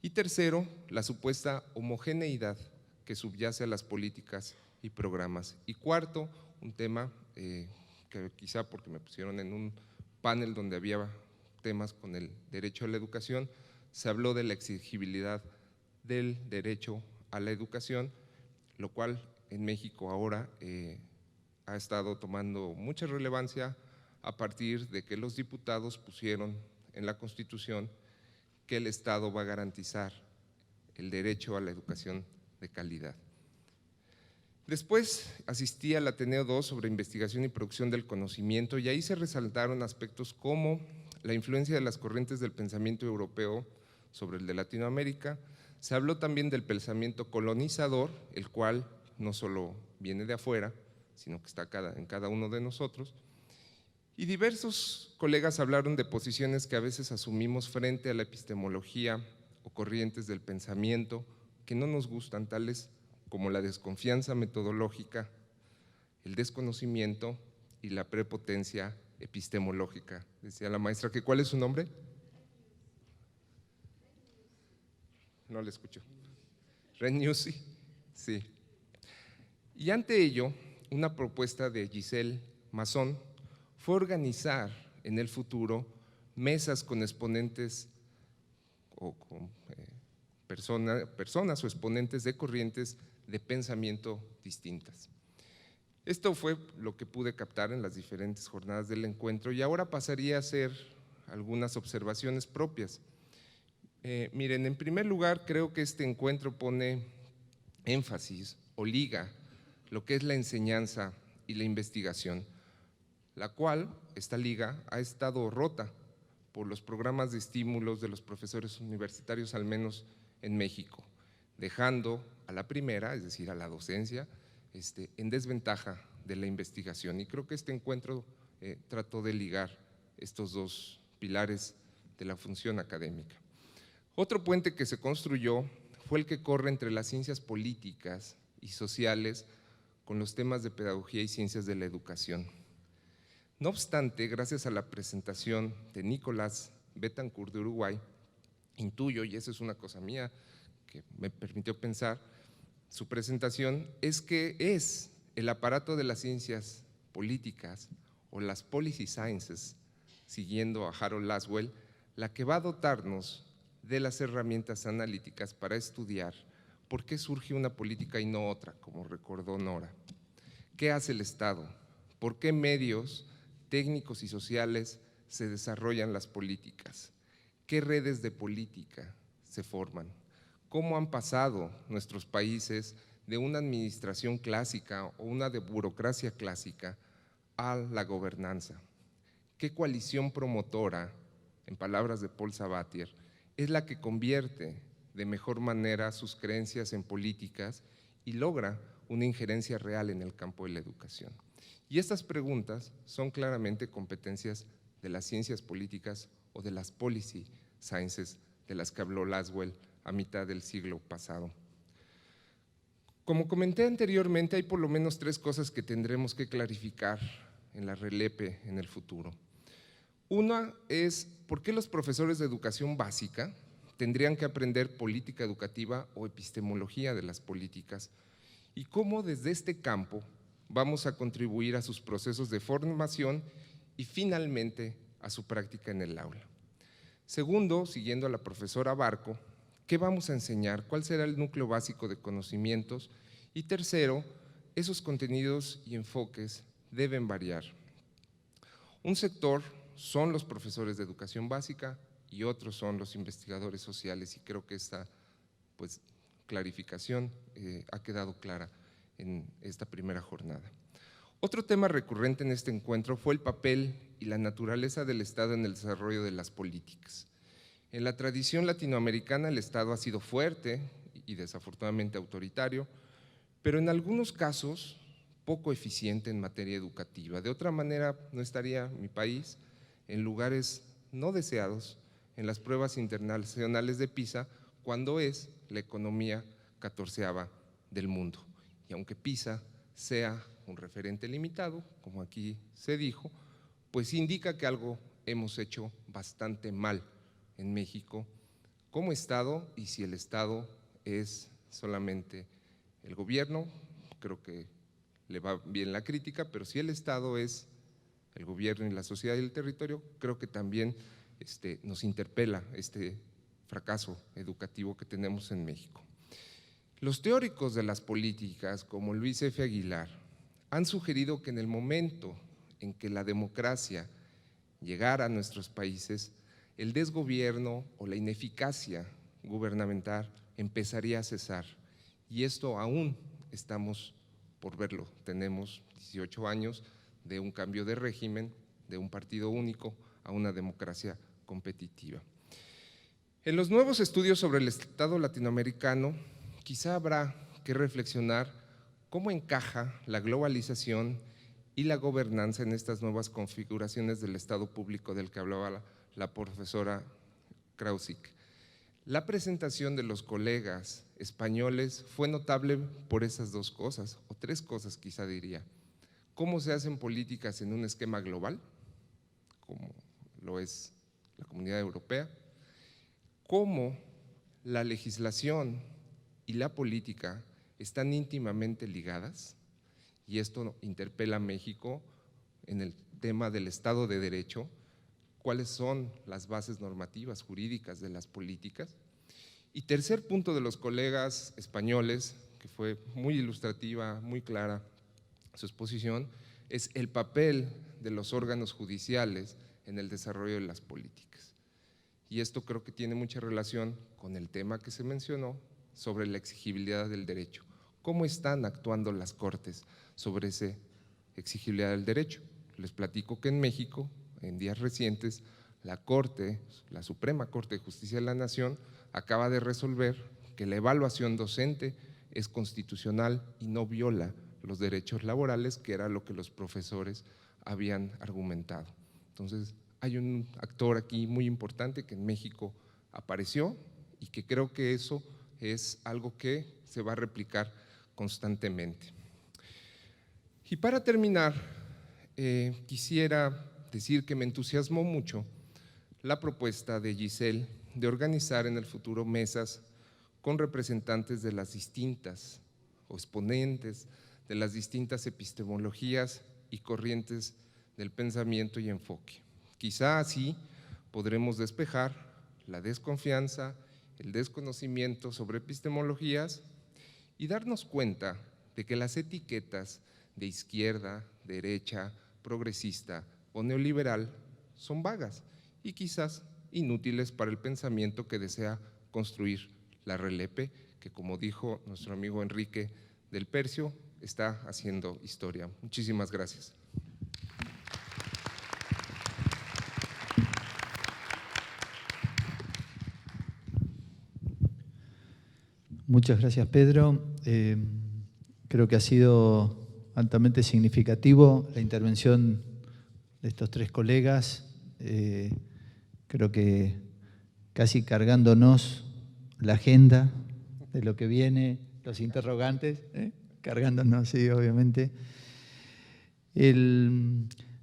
Y tercero, la supuesta homogeneidad que subyace a las políticas y programas. Y cuarto, un tema que quizá porque me pusieron en un panel donde había temas con el derecho a la educación, se habló de la exigibilidad del derecho a la educación, lo cual en México ahora ha estado tomando mucha relevancia a partir de que los diputados pusieron en la Constitución que el Estado va a garantizar el derecho a la educación de calidad. Después asistí al Ateneo 2 sobre investigación y producción del conocimiento y ahí se resaltaron aspectos como la influencia de las corrientes del pensamiento europeo sobre el de Latinoamérica. Se habló también del pensamiento colonizador, el cual no solo viene de afuera, sino que está en cada uno de nosotros. Y diversos colegas hablaron de posiciones que a veces asumimos frente a la epistemología o corrientes del pensamiento que no nos gustan, tales como la desconfianza metodológica, el desconocimiento y la prepotencia epistemológica. Decía la maestra que ¿cuál es su nombre? No le escucho. Renuzzi, sí. Y ante ello, una propuesta de Giselle Masson fue organizar en el futuro mesas con exponentes o con personas o exponentes de corrientes de pensamiento distintas. Esto fue lo que pude captar en las diferentes jornadas del encuentro y ahora pasaría a hacer algunas observaciones propias. Miren, en primer lugar, creo que este encuentro pone énfasis o liga lo que es la enseñanza y la investigación, la cual, esta liga, ha estado rota por los programas de estímulos de los profesores universitarios, al menos en México, dejando a la primera, es decir, a la docencia, en desventaja de la investigación. Y creo que este encuentro trató de ligar estos dos pilares de la función académica. Otro puente que se construyó fue el que corre entre las ciencias políticas y sociales con los temas de pedagogía y ciencias de la educación. No obstante, gracias a la presentación de Nicolás Betancourt de Uruguay, intuyo, y eso es una cosa mía que me permitió pensar, su presentación es que es el aparato de las ciencias políticas o las policy sciences, siguiendo a Harold Laswell, la que va a dotarnos de las herramientas analíticas para estudiar por qué surge una política y no otra, como recordó Nora. ¿Qué hace el Estado? ¿Por qué medios técnicos y sociales se desarrollan las políticas? ¿Qué redes de política se forman? ¿Cómo han pasado nuestros países de una administración clásica o una de burocracia clásica a la gobernanza? ¿Qué coalición promotora, en palabras de Paul Sabatier, es la que convierte de mejor manera sus creencias en políticas y logra una injerencia real en el campo de la educación? Y estas preguntas son claramente competencias de las ciencias políticas o de las policy sciences de las que habló Laswell a mitad del siglo pasado. Como comenté anteriormente, hay por lo menos tres cosas que tendremos que clarificar en la RELEPE en el futuro. Una es, ¿por qué los profesores de educación básica tendrían que aprender política educativa o epistemología de las políticas? Y cómo desde este campo vamos a contribuir a sus procesos de formación y finalmente a su práctica en el aula. Segundo, siguiendo a la profesora Barco, ¿qué vamos a enseñar? ¿Cuál será el núcleo básico de conocimientos? Y tercero, esos contenidos y enfoques deben variar. Un sector son los profesores de educación básica y otros son los investigadores sociales, y creo que esta clarificación ha quedado clara en esta primera jornada. Otro tema recurrente en este encuentro fue el papel y la naturaleza del Estado en el desarrollo de las políticas. En la tradición latinoamericana el Estado ha sido fuerte y desafortunadamente autoritario, pero en algunos casos poco eficiente en materia educativa. De otra manera, no estaría mi país en lugares no deseados en las pruebas internacionales de PISA, cuando es la economía 14ª del mundo. Y aunque PISA sea un referente limitado, como aquí se dijo, pues indica que algo hemos hecho bastante mal en México como Estado, y si el Estado es solamente el gobierno, creo que le va bien la crítica, pero si el Estado es el gobierno y la sociedad y el territorio, creo que también nos interpela este fracaso educativo que tenemos en México. Los teóricos de las políticas, como Luis F. Aguilar, han sugerido que en el momento en que la democracia llegara a nuestros países, el desgobierno o la ineficacia gubernamental empezaría a cesar. Y esto aún estamos por verlo. Tenemos 18 años de un cambio de régimen, de un partido único a una democracia competitiva. En los nuevos estudios sobre el Estado latinoamericano, quizá habrá que reflexionar cómo encaja la globalización y la gobernanza en estas nuevas configuraciones del Estado público del que hablaba la profesora Krausik. La presentación de los colegas españoles fue notable por esas dos cosas, o tres cosas quizá diría. ¿Cómo se hacen políticas en un esquema global, como lo es la Comunidad Europea? ¿Cómo la legislación y la política están íntimamente ligadas? Y esto interpela a México en el tema del Estado de Derecho. ¿Cuáles son las bases normativas, jurídicas de las políticas? Y tercer punto de los colegas españoles, que fue muy ilustrativa, muy clara su exposición, es el papel de los órganos judiciales en el desarrollo de las políticas. Y esto creo que tiene mucha relación con el tema que se mencionó sobre la exigibilidad del derecho. ¿Cómo están actuando las cortes sobre esa exigibilidad del derecho? Les platico que en México, en días recientes, la Corte, la Suprema Corte de Justicia de la Nación, acaba de resolver que la evaluación docente es constitucional y no viola los derechos laborales, que era lo que los profesores habían argumentado. Entonces, hay un actor aquí muy importante que en México apareció y que creo que eso es algo que se va a replicar constantemente. Y para terminar, quisiera decir que me entusiasmó mucho la propuesta de Giselle de organizar en el futuro mesas con representantes de las distintas o exponentes de las distintas epistemologías y corrientes del pensamiento y enfoque. Quizá así podremos despejar la desconfianza, el desconocimiento sobre epistemologías y darnos cuenta de que las etiquetas de izquierda, derecha, progresista o neoliberal son vagas y quizás inútiles para el pensamiento que desea construir la RELEPE, que como dijo nuestro amigo Enrique del Percio, está haciendo historia. Muchísimas gracias. Muchas gracias, Pedro. Creo que ha sido altamente significativo la intervención de estos tres colegas. Creo que casi cargándonos la agenda de lo que viene, los interrogantes, cargándonos, sí, obviamente.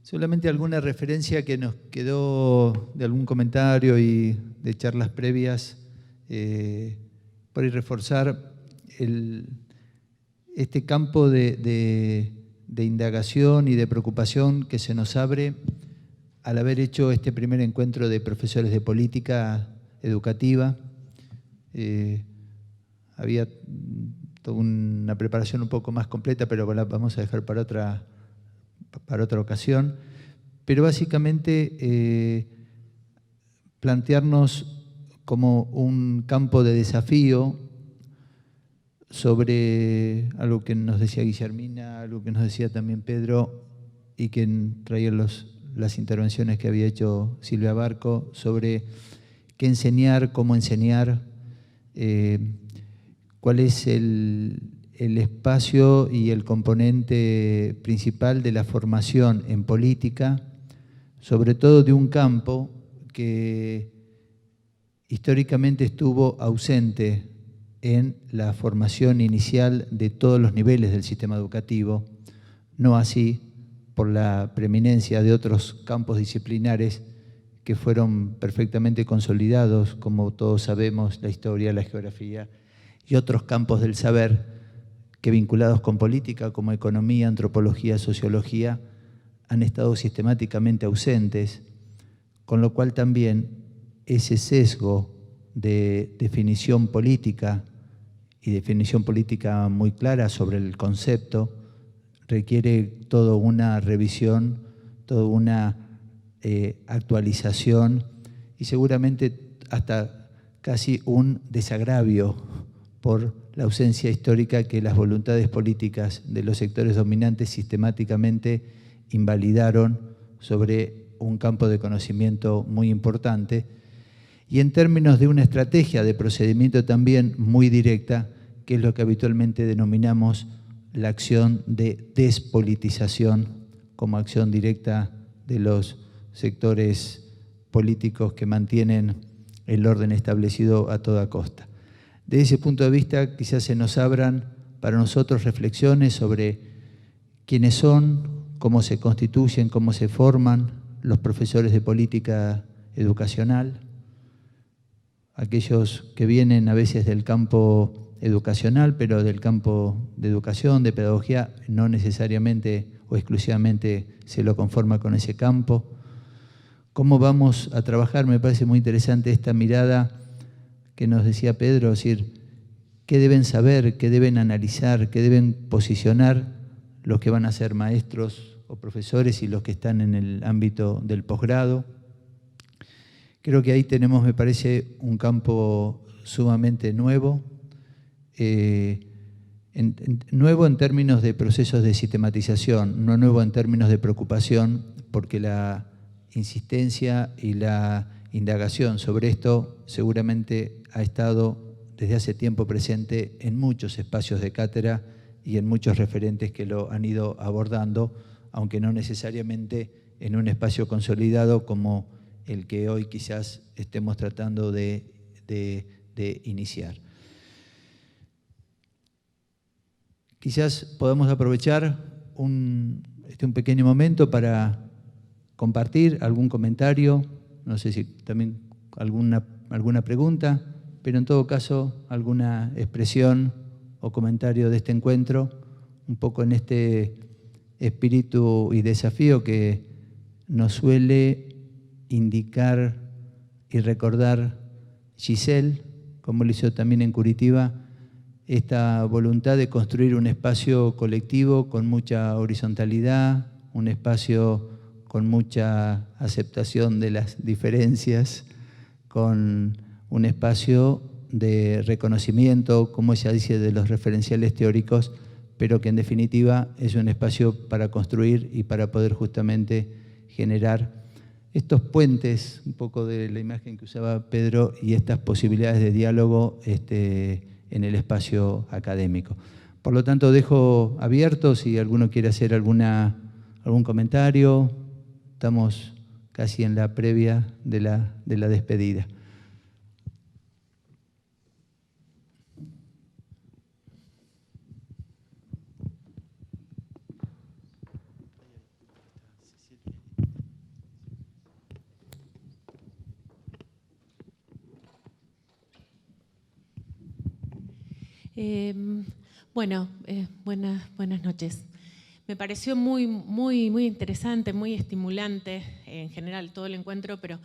Solamente alguna referencia que nos quedó de algún comentario y de charlas previas, por ahí reforzar este campo de indagación y de preocupación que se nos abre al haber hecho este primer encuentro de profesores de política educativa. Había toda una preparación un poco más completa, pero la vamos a dejar para otra ocasión. Pero básicamente plantearnos como un campo de desafío sobre algo que nos decía Guillermina, algo que nos decía también Pedro y que traía las intervenciones que había hecho Silvia Barco sobre qué enseñar, cómo enseñar, cuál es el espacio y el componente principal de la formación en política, sobre todo de un campo que históricamente estuvo ausente en la formación inicial de todos los niveles del sistema educativo, no así por la preeminencia de otros campos disciplinares que fueron perfectamente consolidados, como todos sabemos, la historia, la geografía y otros campos del saber que vinculados con política, como economía, antropología, sociología, han estado sistemáticamente ausentes, con lo cual también ese sesgo de definición política y definición política muy clara sobre el concepto requiere toda una revisión, toda una actualización y seguramente hasta casi un desagravio por la ausencia histórica que las voluntades políticas de los sectores dominantes sistemáticamente invalidaron sobre un campo de conocimiento muy importante, y en términos de una estrategia de procedimiento también muy directa, que es lo que habitualmente denominamos la acción de despolitización como acción directa de los sectores políticos que mantienen el orden establecido a toda costa. De ese punto de vista, quizás se nos abran para nosotros reflexiones sobre quiénes son, cómo se constituyen, cómo se forman los profesores de política educacional, aquellos que vienen a veces del campo educacional, pero del campo de educación, de pedagogía, no necesariamente o exclusivamente se lo conforma con ese campo. ¿Cómo vamos a trabajar? Me parece muy interesante esta mirada que nos decía Pedro, es decir, qué deben saber, qué deben analizar, qué deben posicionar los que van a ser maestros o profesores y los que están en el ámbito del posgrado. Creo que ahí tenemos, me parece, un campo sumamente nuevo, nuevo en términos de procesos de sistematización, no nuevo en términos de preocupación, porque la insistencia y la indagación sobre esto seguramente ha estado desde hace tiempo presente en muchos espacios de cátedra y en muchos referentes que lo han ido abordando, aunque no necesariamente en un espacio consolidado como el que hoy quizás estemos tratando de iniciar. Quizás podamos aprovechar un pequeño momento para compartir algún comentario, no sé si también alguna pregunta, pero en todo caso alguna expresión o comentario de este encuentro, un poco en este espíritu y desafío que nos suele indicar y recordar Giselle, como lo hizo también en Curitiba, esta voluntad de construir un espacio colectivo con mucha horizontalidad, un espacio con mucha aceptación de las diferencias, con un espacio de reconocimiento, como ella dice, de los referenciales teóricos, pero que en definitiva es un espacio para construir y para poder justamente generar estos puentes, un poco de la imagen que usaba Pedro, y estas posibilidades de diálogo en el espacio académico. Por lo tanto, dejo abierto si alguno quiere hacer algún comentario. Estamos casi en la previa de la despedida. Buenas noches. Me pareció muy interesante, muy estimulante en general todo el encuentro, pero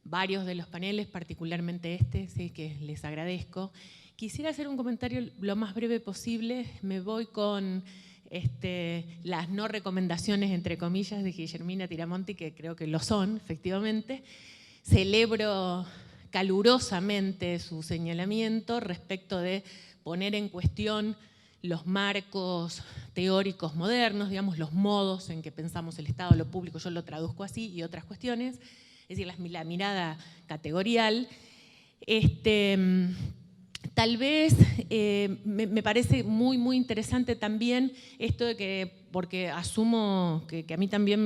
varios de los paneles, particularmente este, sí que les agradezco. Quisiera hacer un comentario lo más breve posible. Me voy con las no recomendaciones, entre comillas, de Guillermina Tiramonti, que creo que lo son, efectivamente. Celebro calurosamente su señalamiento respecto de poner en cuestión los marcos teóricos modernos, digamos, los modos en que pensamos el Estado, lo público, yo lo traduzco así, y otras cuestiones, es decir, la mirada categorial. Tal vez me parece muy interesante también esto de que, porque asumo que a mí también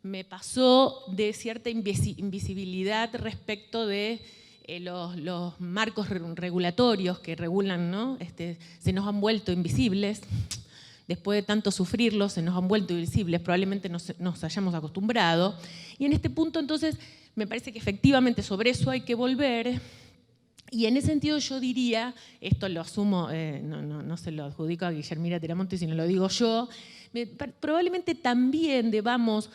me pasó, de cierta invisibilidad respecto de los marcos regulatorios que regulan, ¿no? Se nos han vuelto invisibles, después de tanto sufrirlos se nos han vuelto invisibles, probablemente nos hayamos acostumbrado. Y en este punto entonces me parece que efectivamente sobre eso hay que volver, Y en ese sentido yo diría, esto lo asumo, no se lo adjudico a Guillermina Tiramonte, sino lo digo yo, probablemente también debamos,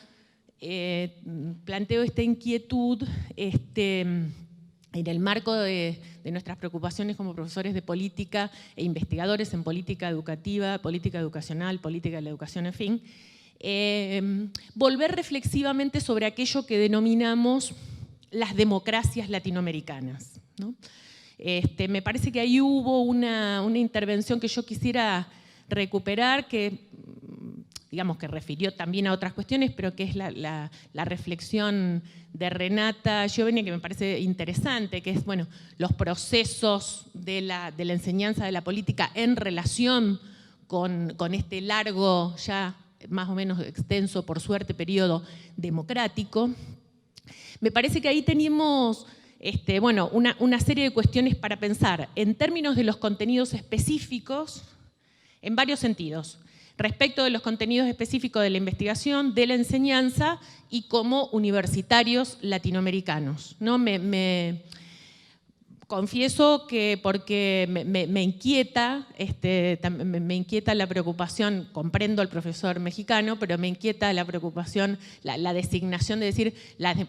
planteo esta inquietud en el marco de nuestras preocupaciones como profesores de política e investigadores en política educativa, política educacional, política de la educación, en fin, volver reflexivamente sobre aquello que denominamos las democracias latinoamericanas, ¿no? Me parece que ahí hubo una intervención que yo quisiera recuperar, que digamos que refirió también a otras cuestiones, pero que es la reflexión de Renata Gioveni, que me parece interesante, que es, bueno, los procesos de la enseñanza de la política en relación con este largo, ya más o menos extenso, por suerte, periodo democrático. Me parece que ahí teníamos bueno, una serie de cuestiones para pensar en términos de los contenidos específicos, en varios sentidos, respecto de los contenidos específicos de la investigación, de la enseñanza y como universitarios latinoamericanos, ¿no? Confieso que porque me inquieta, me inquieta la preocupación, comprendo al profesor mexicano, pero me inquieta la preocupación, la designación de decir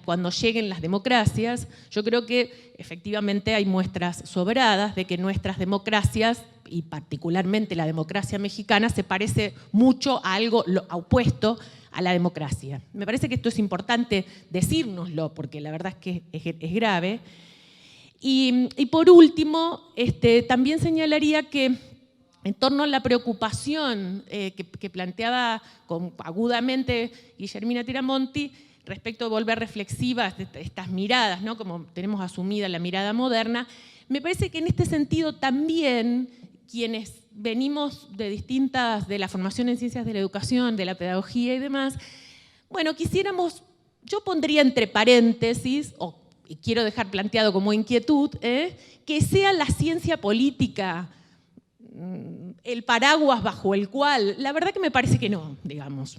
cuando lleguen las democracias. Yo creo que efectivamente hay muestras sobradas de que nuestras democracias, y particularmente la democracia mexicana, se parece mucho a algo opuesto a la democracia. Me parece que esto es importante decírnoslo, porque la verdad es que es grave. Y por último, también señalaría que en torno a la preocupación que planteaba agudamente Guillermina Tiramonte respecto de volver reflexivas estas miradas, ¿no? Como tenemos asumida la mirada moderna, me parece que en este sentido también quienes venimos de la formación en ciencias de la educación, de la pedagogía y demás, bueno, quisiéramos, yo pondría entre paréntesis, y quiero dejar planteado como inquietud, que sea la ciencia política el paraguas bajo el cual, la verdad que me parece que no, digamos,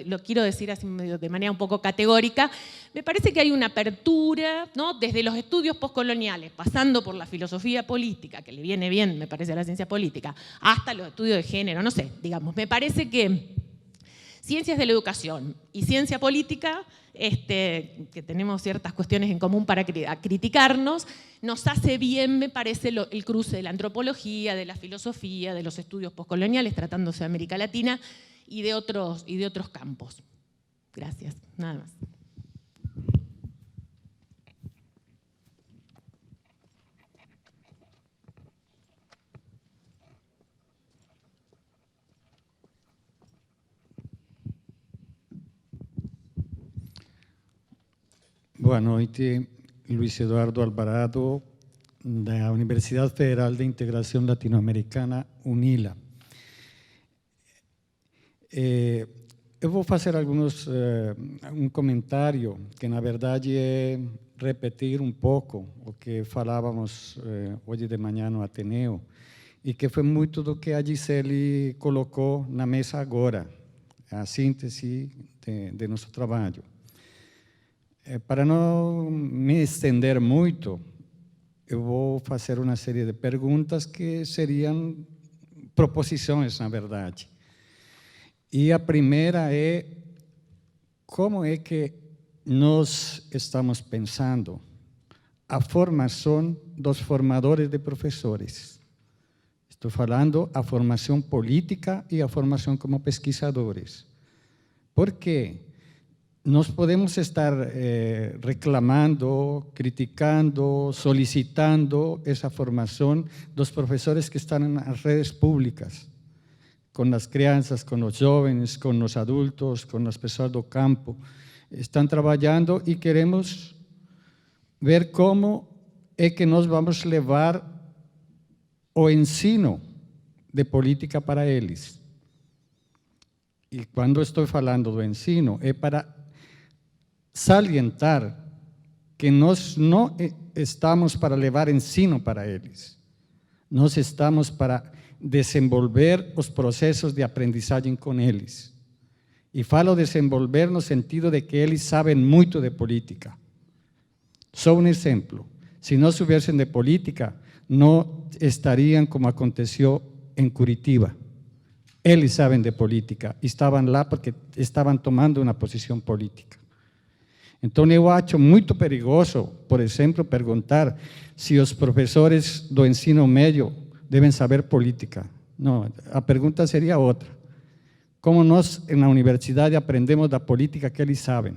lo quiero decir así de manera un poco categórica, me parece que hay una apertura, ¿no? Desde los estudios postcoloniales, pasando por la filosofía política, que le viene bien, me parece, a la ciencia política, hasta los estudios de género, no sé, digamos, me parece que ciencias de la educación y ciencia política, que tenemos ciertas cuestiones en común para criticarnos, nos hace bien, me parece, el cruce de la antropología, de la filosofía, de los estudios postcoloniales, tratándose de América Latina y de otros campos. Gracias, nada más. Boa noite, Luiz Eduardo Alvarado, da Universidade Federal de Integração Latino-Americana, UNILA. Eu vou fazer um comentário que, na verdade, é repetir um pouco o que falávamos hoje de manhã no Ateneu, e que foi muito do que a Gisele colocou na mesa agora, a síntese de nosso trabalho. Para não me estender muito, eu vou fazer uma série de perguntas que seriam proposições, na verdade. E a primeira é: como é que nós estamos pensando a formação dos formadores de professores? Estou falando a formação política e a formação como pesquisadores. Por quê? Nós podemos estar reclamando, criticando, solicitando essa formação dos professores que estão nas redes públicas, com as crianças, com os jovens, com os adultos, com as pessoas do campo. Estão trabalhando e queremos ver como é que nós vamos levar o ensino de política para eles. E quando estou falando do ensino, é para salientar que nós não estamos para levar ensino para eles. Nós estamos para desenvolver os processos de aprendizagem com eles. E falo desenvolver no sentido de que eles sabem muito de política. Só um exemplo. si no supiesen de política, no estarían como aconteció en Curitiba. Eles saben de política e estavam lá porque estavam tomando uma posição política. Então, eu acho muito perigoso, por exemplo, perguntar se os professores do ensino médio devem saber política. Não, a pergunta seria outra. Como nós, na universidade, aprendemos da política que eles sabem?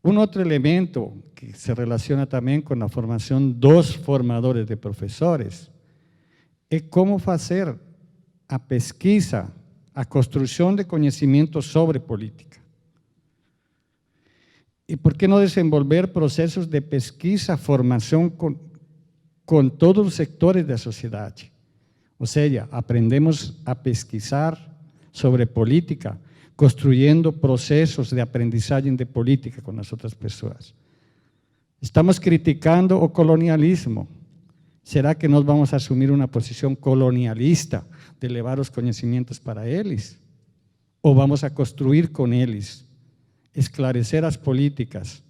Um outro elemento que se relaciona também com a formação dos formadores de professores é como fazer a pesquisa, a construção de conhecimento sobre política. E por que não desenvolver processos de pesquisa, formação com todos os setores da sociedade? Ou seja, aprendemos a pesquisar sobre política, construindo processos de aprendizagem de política com as outras pessoas. Estamos criticando o colonialismo. Será que nós vamos assumir uma posição colonialista de levar os conhecimentos para eles? Ou vamos a construir com eles, esclarecer as políticas?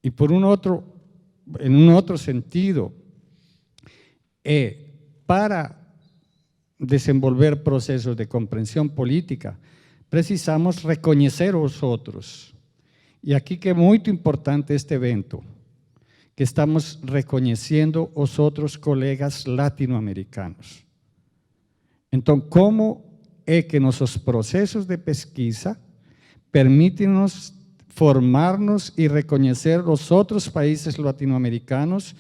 E por em um outro sentido, para desenvolver processos de compreensão política, precisamos reconhecer os outros. E aqui que é muito importante este evento, que estamos reconhecendo os outros colegas latino-americanos. Então, como é que nossos processos de pesquisa permitem-nos formar-nos e reconhecer os outros países latino-americanos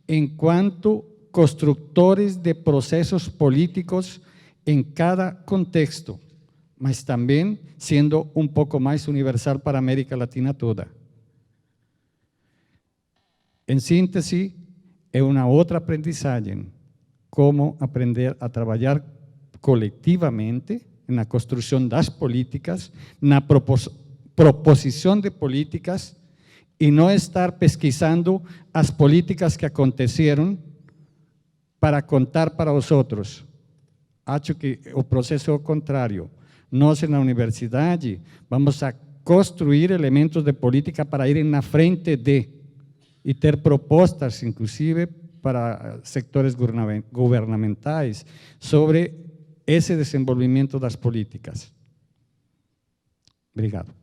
enquanto construtores de processos políticos em cada contexto, mas também sendo um pouco mais universal para a América Latina toda. Em síntese, é uma outra aprendizagem, como aprender a trabalhar coletivamente na construção das políticas, na proposição de políticas e não estar pesquisando as políticas que aconteceram para contar para os outros. Acho que o processo é o contrário. Nós, na universidade, vamos a construir elementos de política para ir na frente e ter propostas, inclusive, para setores governamentais sobre esse desenvolvimento das políticas. Obrigado.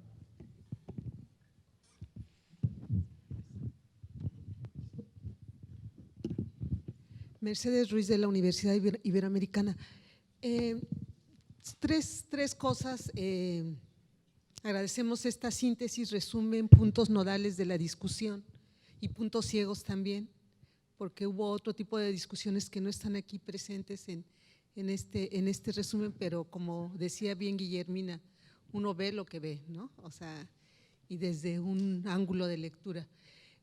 Mercedes Ruiz, de la Universidad Iberoamericana. Tres cosas. Agradecemos esta síntesis, resumen, puntos nodales de la discusión y puntos ciegos también, porque hubo otro tipo de discusiones que no están aquí presentes en este resumen, pero como decía bien Guillermina, uno ve lo que ve, ¿no? O sea, y desde un ángulo de lectura.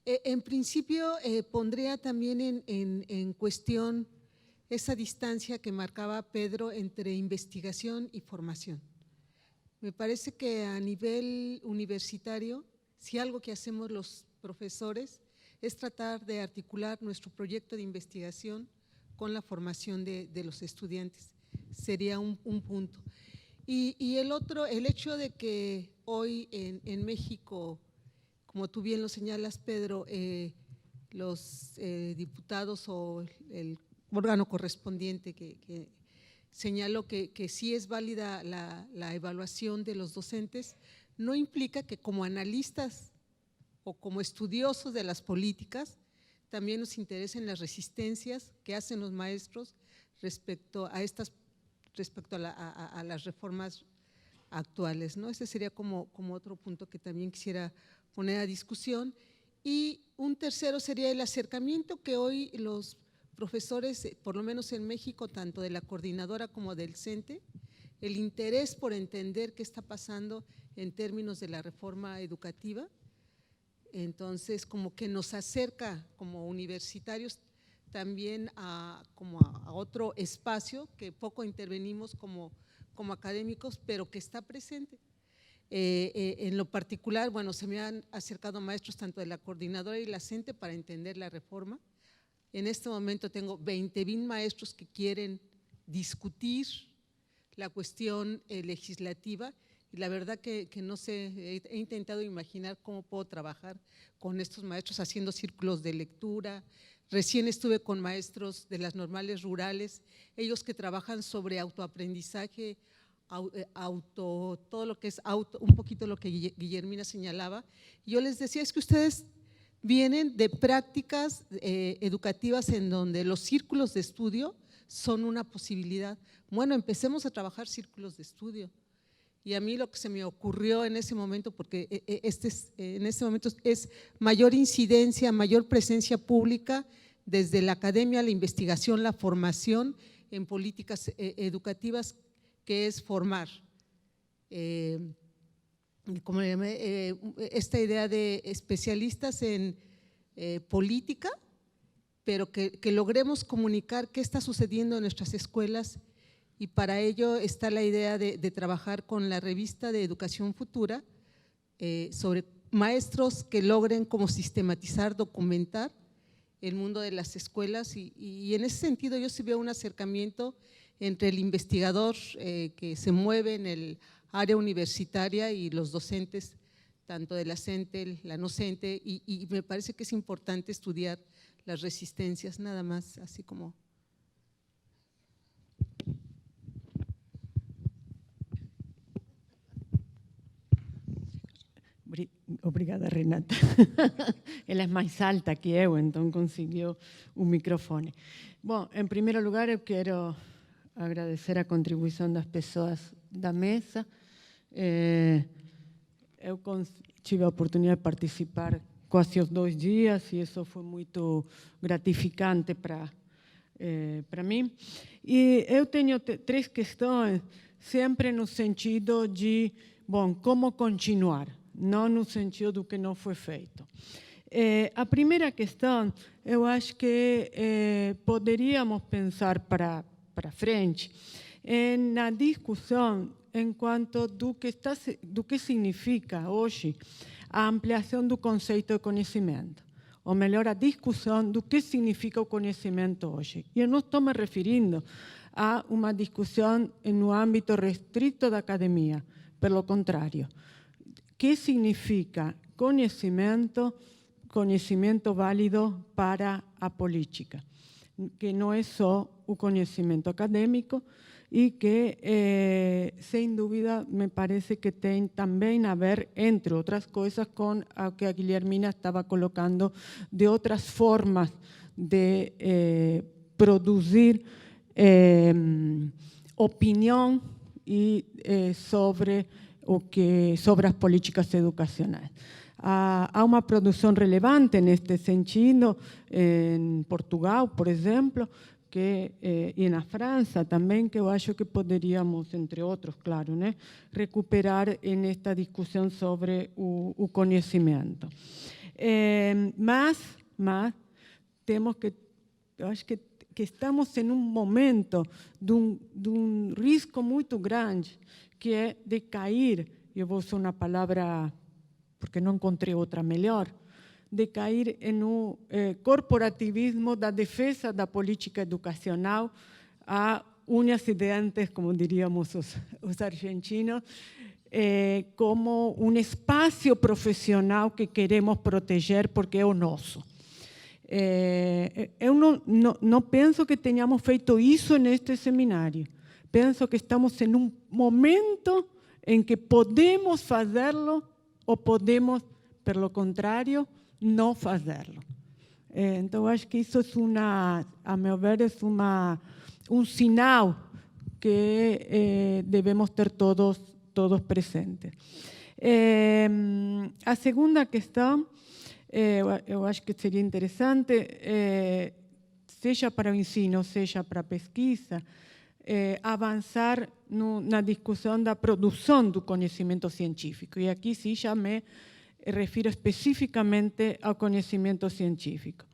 En principio, pondría también en cuestión esa distancia que marcaba Pedro entre investigación y formación. Me parece que a nivel universitario, si algo que hacemos los profesores es tratar de articular nuestro proyecto de investigación con la formación de los estudiantes, sería un punto. Y el otro, el hecho de que hoy en México, como tú bien lo señalas, Pedro, los diputados o el órgano correspondiente que señaló que sí es válida la evaluación de los docentes, no implica que como analistas o como estudiosos de las políticas también nos interesen las resistencias que hacen los maestros respecto a las reformas actuales, ¿no? Ese sería como otro punto que también quisiera poner a discusión. Y un tercero sería el acercamiento que hoy los profesores, por lo menos en México, tanto de la coordinadora como del CENTE, el interés por entender qué está pasando en términos de la reforma educativa. Entonces, como que nos acerca como universitarios también a otro espacio que poco intervenimos como académicos, pero que está presente. En lo particular, bueno, se me han acercado maestros tanto de la coordinadora y la CENTE para entender la reforma. En este momento tengo 20,000 maestros que quieren discutir la cuestión legislativa Y la verdad que no sé, he intentado imaginar cómo puedo trabajar con estos maestros haciendo círculos de lectura. Recién estuve con maestros de las normales rurales, ellos que trabajan sobre autoaprendizaje, todo lo que es un poquito lo que Guillermina señalaba. Yo les decía, es que ustedes vienen de prácticas educativas en donde los círculos de estudio son una posibilidad. Bueno, empecemos a trabajar círculos de estudio. Y a mí lo que se me ocurrió en ese momento, porque en este momento es mayor incidencia, mayor presencia pública desde la academia, la investigación, la formación en políticas educativas, que es formar. Como le llamé, esta idea de especialistas en política, pero que logremos comunicar qué está sucediendo en nuestras escuelas. Y para ello está la idea de trabajar con la revista de Educación Futura sobre maestros que logren como sistematizar, documentar el mundo de las escuelas y en ese sentido yo sí veo un acercamiento entre el investigador que se mueve en el área universitaria y los docentes, tanto de la CENTE, la no CENTE, y me parece que es importante estudiar las resistencias, nada más, así como… Obrigada, Renata. Ela é mais alta que eu, então conseguiu o microfone. Bom, em primeiro lugar, eu quero agradecer a contribuição das pessoas da mesa. Eu tive a oportunidade de participar quase os 2 dias e isso foi muito gratificante para mim. E eu tenho 3 questões, sempre no sentido de, bom, como continuar, não no sentido do que não foi feito. A primeira questão, eu acho que poderíamos pensar para frente na discussão em quanto do que significa hoje a ampliação do conceito de conhecimento, ou melhor, a discussão do que significa o conhecimento hoje. E eu não estou me referindo a uma discussão no âmbito restrito da academia, pelo contrário. ¿Qué significa conocimiento válido para a política? Que no es solo un conocimiento académico y que, sin duda, me parece que tiene también a ver, entre otras cosas, con lo que a Guillermina estaba colocando de otras formas de producir opinión y sobre as políticas educacionais. Há uma produção relevante neste sentido em Portugal, por exemplo, e na França também, que eu acho que poderíamos, entre outros, claro, né, recuperar nesta discussão sobre o conhecimento. Mas temos que, eu acho que estamos em momento de um risco muito grande, que é de cair, eu vou usar uma palavra porque não encontrei outra melhor, de cair em um corporativismo da defesa da política educacional a unhas e dentes, como diríamos os argentinos, como um espaço profissional que queremos proteger porque é o nosso. Eu não penso que tenhamos feito isso neste seminário. Penso que estamos em um momento em que podemos fazê-lo ou podemos, pelo contrário, não fazê-lo. Então, acho que isso é a meu ver, é um sinal que devemos ter todos presentes. A segunda questão, eu acho que seria interessante, seja para o ensino, seja para a pesquisa, avançar na discussão da produção do conhecimento científico. E aqui sim já me refiro especificamente ao conhecimento científico.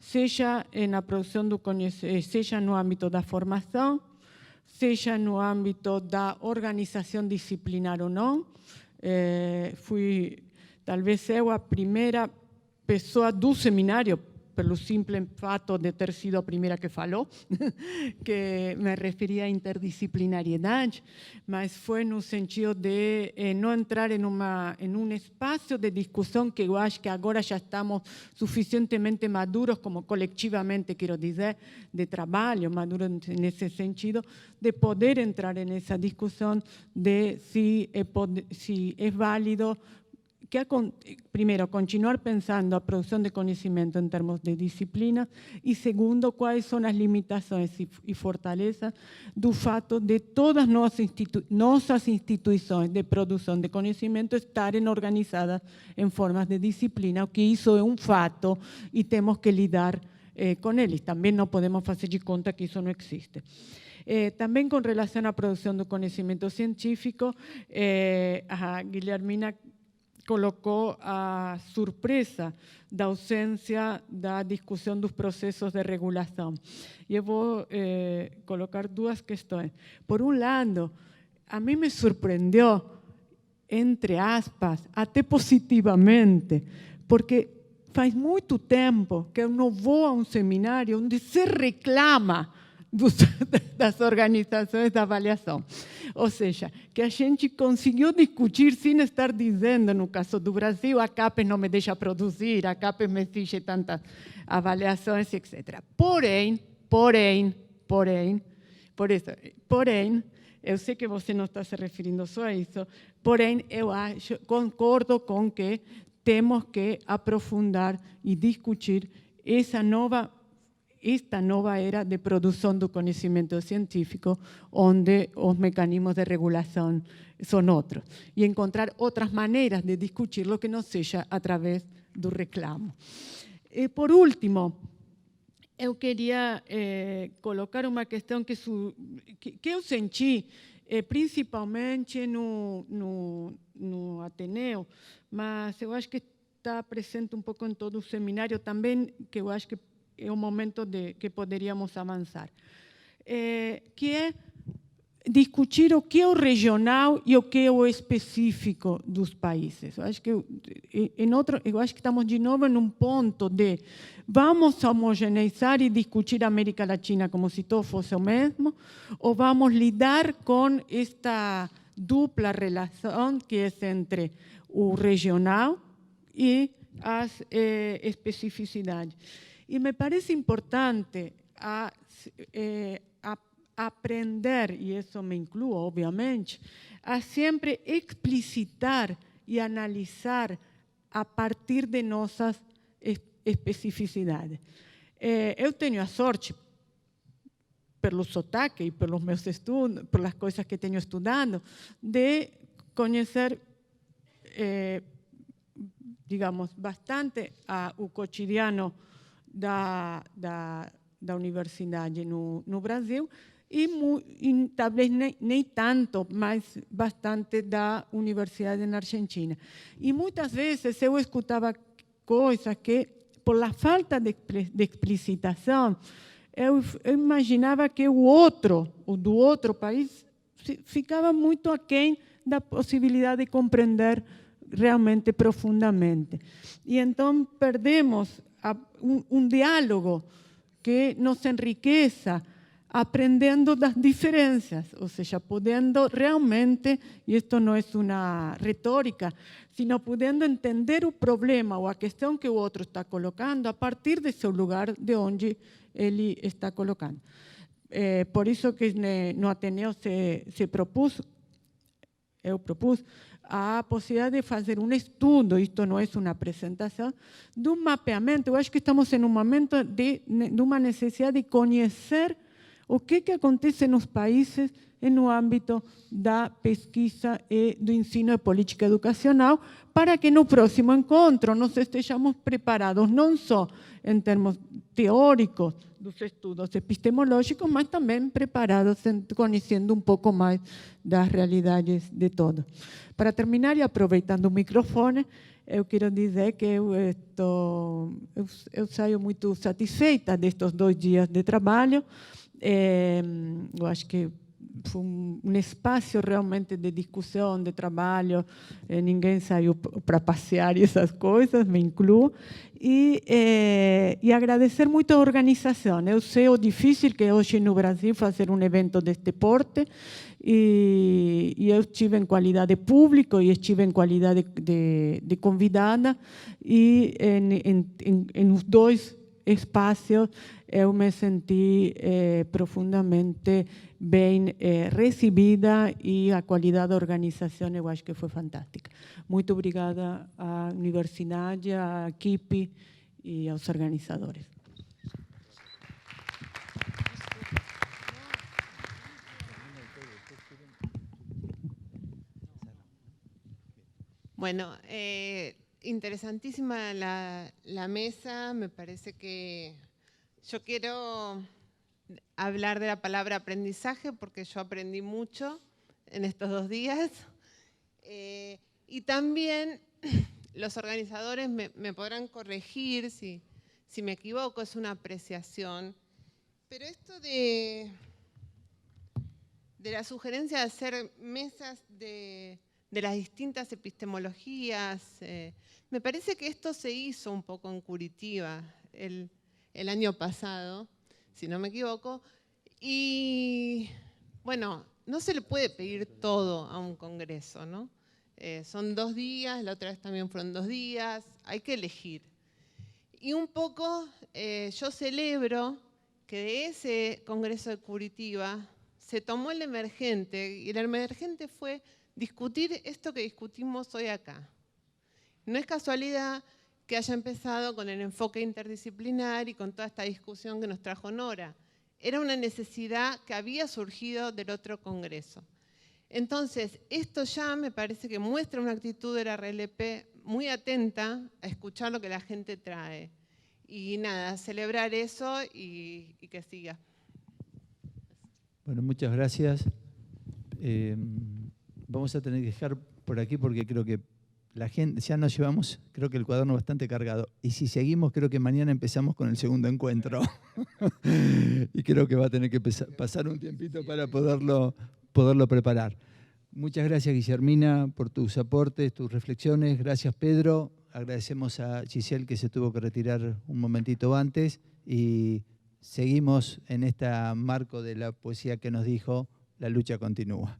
Seja na produção do conhecimento, seja no âmbito da formação, seja no âmbito da organização disciplinar ou não. Fui, talvez eu, a primeira pessoa do seminário, pelo simples fato de ter sido a primeira que falou, que me referia à interdisciplinariedade, mas foi no sentido de não entrar em um espaço de discussão que eu acho que agora já estamos suficientemente maduros, como coletivamente, quero dizer, de trabalho, maduros nesse sentido, de poder entrar nessa discussão de se é válido que, primeiro, continuar pensando a produção de conhecimento em termos de disciplina e, segundo, quais são as limitações e fortalezas do fato de todas nossas instituições de produção de conhecimento estarem organizadas em formas de disciplina, que isso é um fato e temos que lidar com eles. Também não podemos fazer de conta que isso não existe. Também com relação à produção do conhecimento científico, a Guilhermina colocou a surpresa da ausência da discussão dos processos de regulação. E eu vou colocar duas questões. Por um lado, a mim me surpreendeu, entre aspas, até positivamente, porque faz muito tempo que eu não vou a um seminário onde se reclama das organizações de avaliação. Ou seja, que a gente conseguiu discutir sem estar dizendo, no caso do Brasil, a CAPES não me deixa produzir, a CAPES me exige tantas avaliações, etc. Porém, eu sei que você não está se referindo só a isso, porém, concordo com que temos que aprofundar e discutir esta nova era de produção do conhecimento científico, onde os mecanismos de regulação são outros, e encontrar outras maneiras de discutir-lo que não seja através do reclamo. E, por último, eu queria colocar uma questão que eu senti, principalmente no Ateneu, mas eu acho que está presente um pouco em todo o seminário também, que eu acho que é um momento que poderíamos avançar, que é discutir o que é o regional e o que é o específico dos países. Eu acho que estamos de novo em um ponto de vamos homogeneizar e discutir a América Latina como se todo fosse o mesmo, ou vamos lidar com esta dupla relação que é entre o regional e as especificidades. E me parece importante aprender, e isso me inclui, obviamente, a sempre explicitar e analisar a partir de nossas especificidades. Eu tenho a sorte, pelo sotaque e pelos meus estudos, pelas coisas que tenho estudado, de conhecer, digamos, bastante o cotidiano da universidade no Brasil e talvez nem tanto, mas bastante da universidade na Argentina. E muitas vezes eu escutava coisas que, por a falta de explicitação, eu imaginava que o do outro país ficava muito aquém da possibilidade de compreender realmente profundamente. E então perdemos um diálogo que nos enriqueça, aprendendo das diferenças, ou seja, podendo realmente, e isto não é uma retórica, sino podendo entender o problema ou a questão que o outro está colocando a partir do seu lugar de onde ele está colocando. Por isso que no Ateneu eu propus a possibilidade de fazer um estudo, isto não é uma apresentação, de um mapeamento. Eu acho que estamos em um momento de uma necessidade de conhecer o que acontece nos países no âmbito da pesquisa e do ensino de política educacional, para que no próximo encontro nós estejamos preparados, não só em termos teóricos dos estudos epistemológicos, mas também preparados, conhecendo um pouco mais das realidades de todos. Para terminar, e aproveitando o microfone, eu quero dizer que eu saio muito satisfeita destes 2 dias de trabalho. Eu acho que foi um espaço realmente de discussão, de trabalho, ninguém saiu para passear e essas coisas, me incluo, e agradecer muito a organização. Eu sei o difícil que é hoje no Brasil fazer um evento deste porte, e eu estive em qualidade de público e estive em qualidade de convidada, e em os dois espaços eu me senti profundamente bem recebida, e a qualidade da organização eu acho que foi fantástica. Muito obrigada à universidade, à equipe e aos organizadores. Bueno, interesantísima la mesa. Me parece que yo quiero hablar de la palabra aprendizaje porque yo aprendí mucho en estos 2 días. Y también los organizadores me podrán corregir si me equivoco, es una apreciación. Pero esto de la sugerencia de hacer mesas de las distintas epistemologías, me parece que esto se hizo un poco en Curitiba el año pasado, si no me equivoco, y bueno, no se le puede pedir todo a un congreso, ¿no? Son 2 días, la otra vez también fueron 2 días, hay que elegir. Y un poco yo celebro que de ese congreso de Curitiba se tomó el emergente, y el emergente fue discutir esto que discutimos hoy acá. No es casualidad que haya empezado con el enfoque interdisciplinar y con toda esta discusión que nos trajo Nora. Era una necesidad que había surgido del otro congreso. Entonces, esto ya me parece que muestra una actitud de la RLP muy atenta a escuchar lo que la gente trae. Y nada, celebrar eso y que siga. Bueno, muchas gracias. Vamos a tener que dejar por aquí porque creo que la gente, ya nos llevamos, creo que el cuaderno bastante cargado. Y si seguimos, creo que mañana empezamos con el segundo encuentro. Y creo que va a tener que pasar un tiempito para poderlo preparar. Muchas gracias, Guillermina, por tus aportes, tus reflexiones. Gracias, Pedro. Agradecemos a Giselle, que se tuvo que retirar un momentito antes. Y seguimos en este marco de la poesía que nos dijo: la lucha continúa.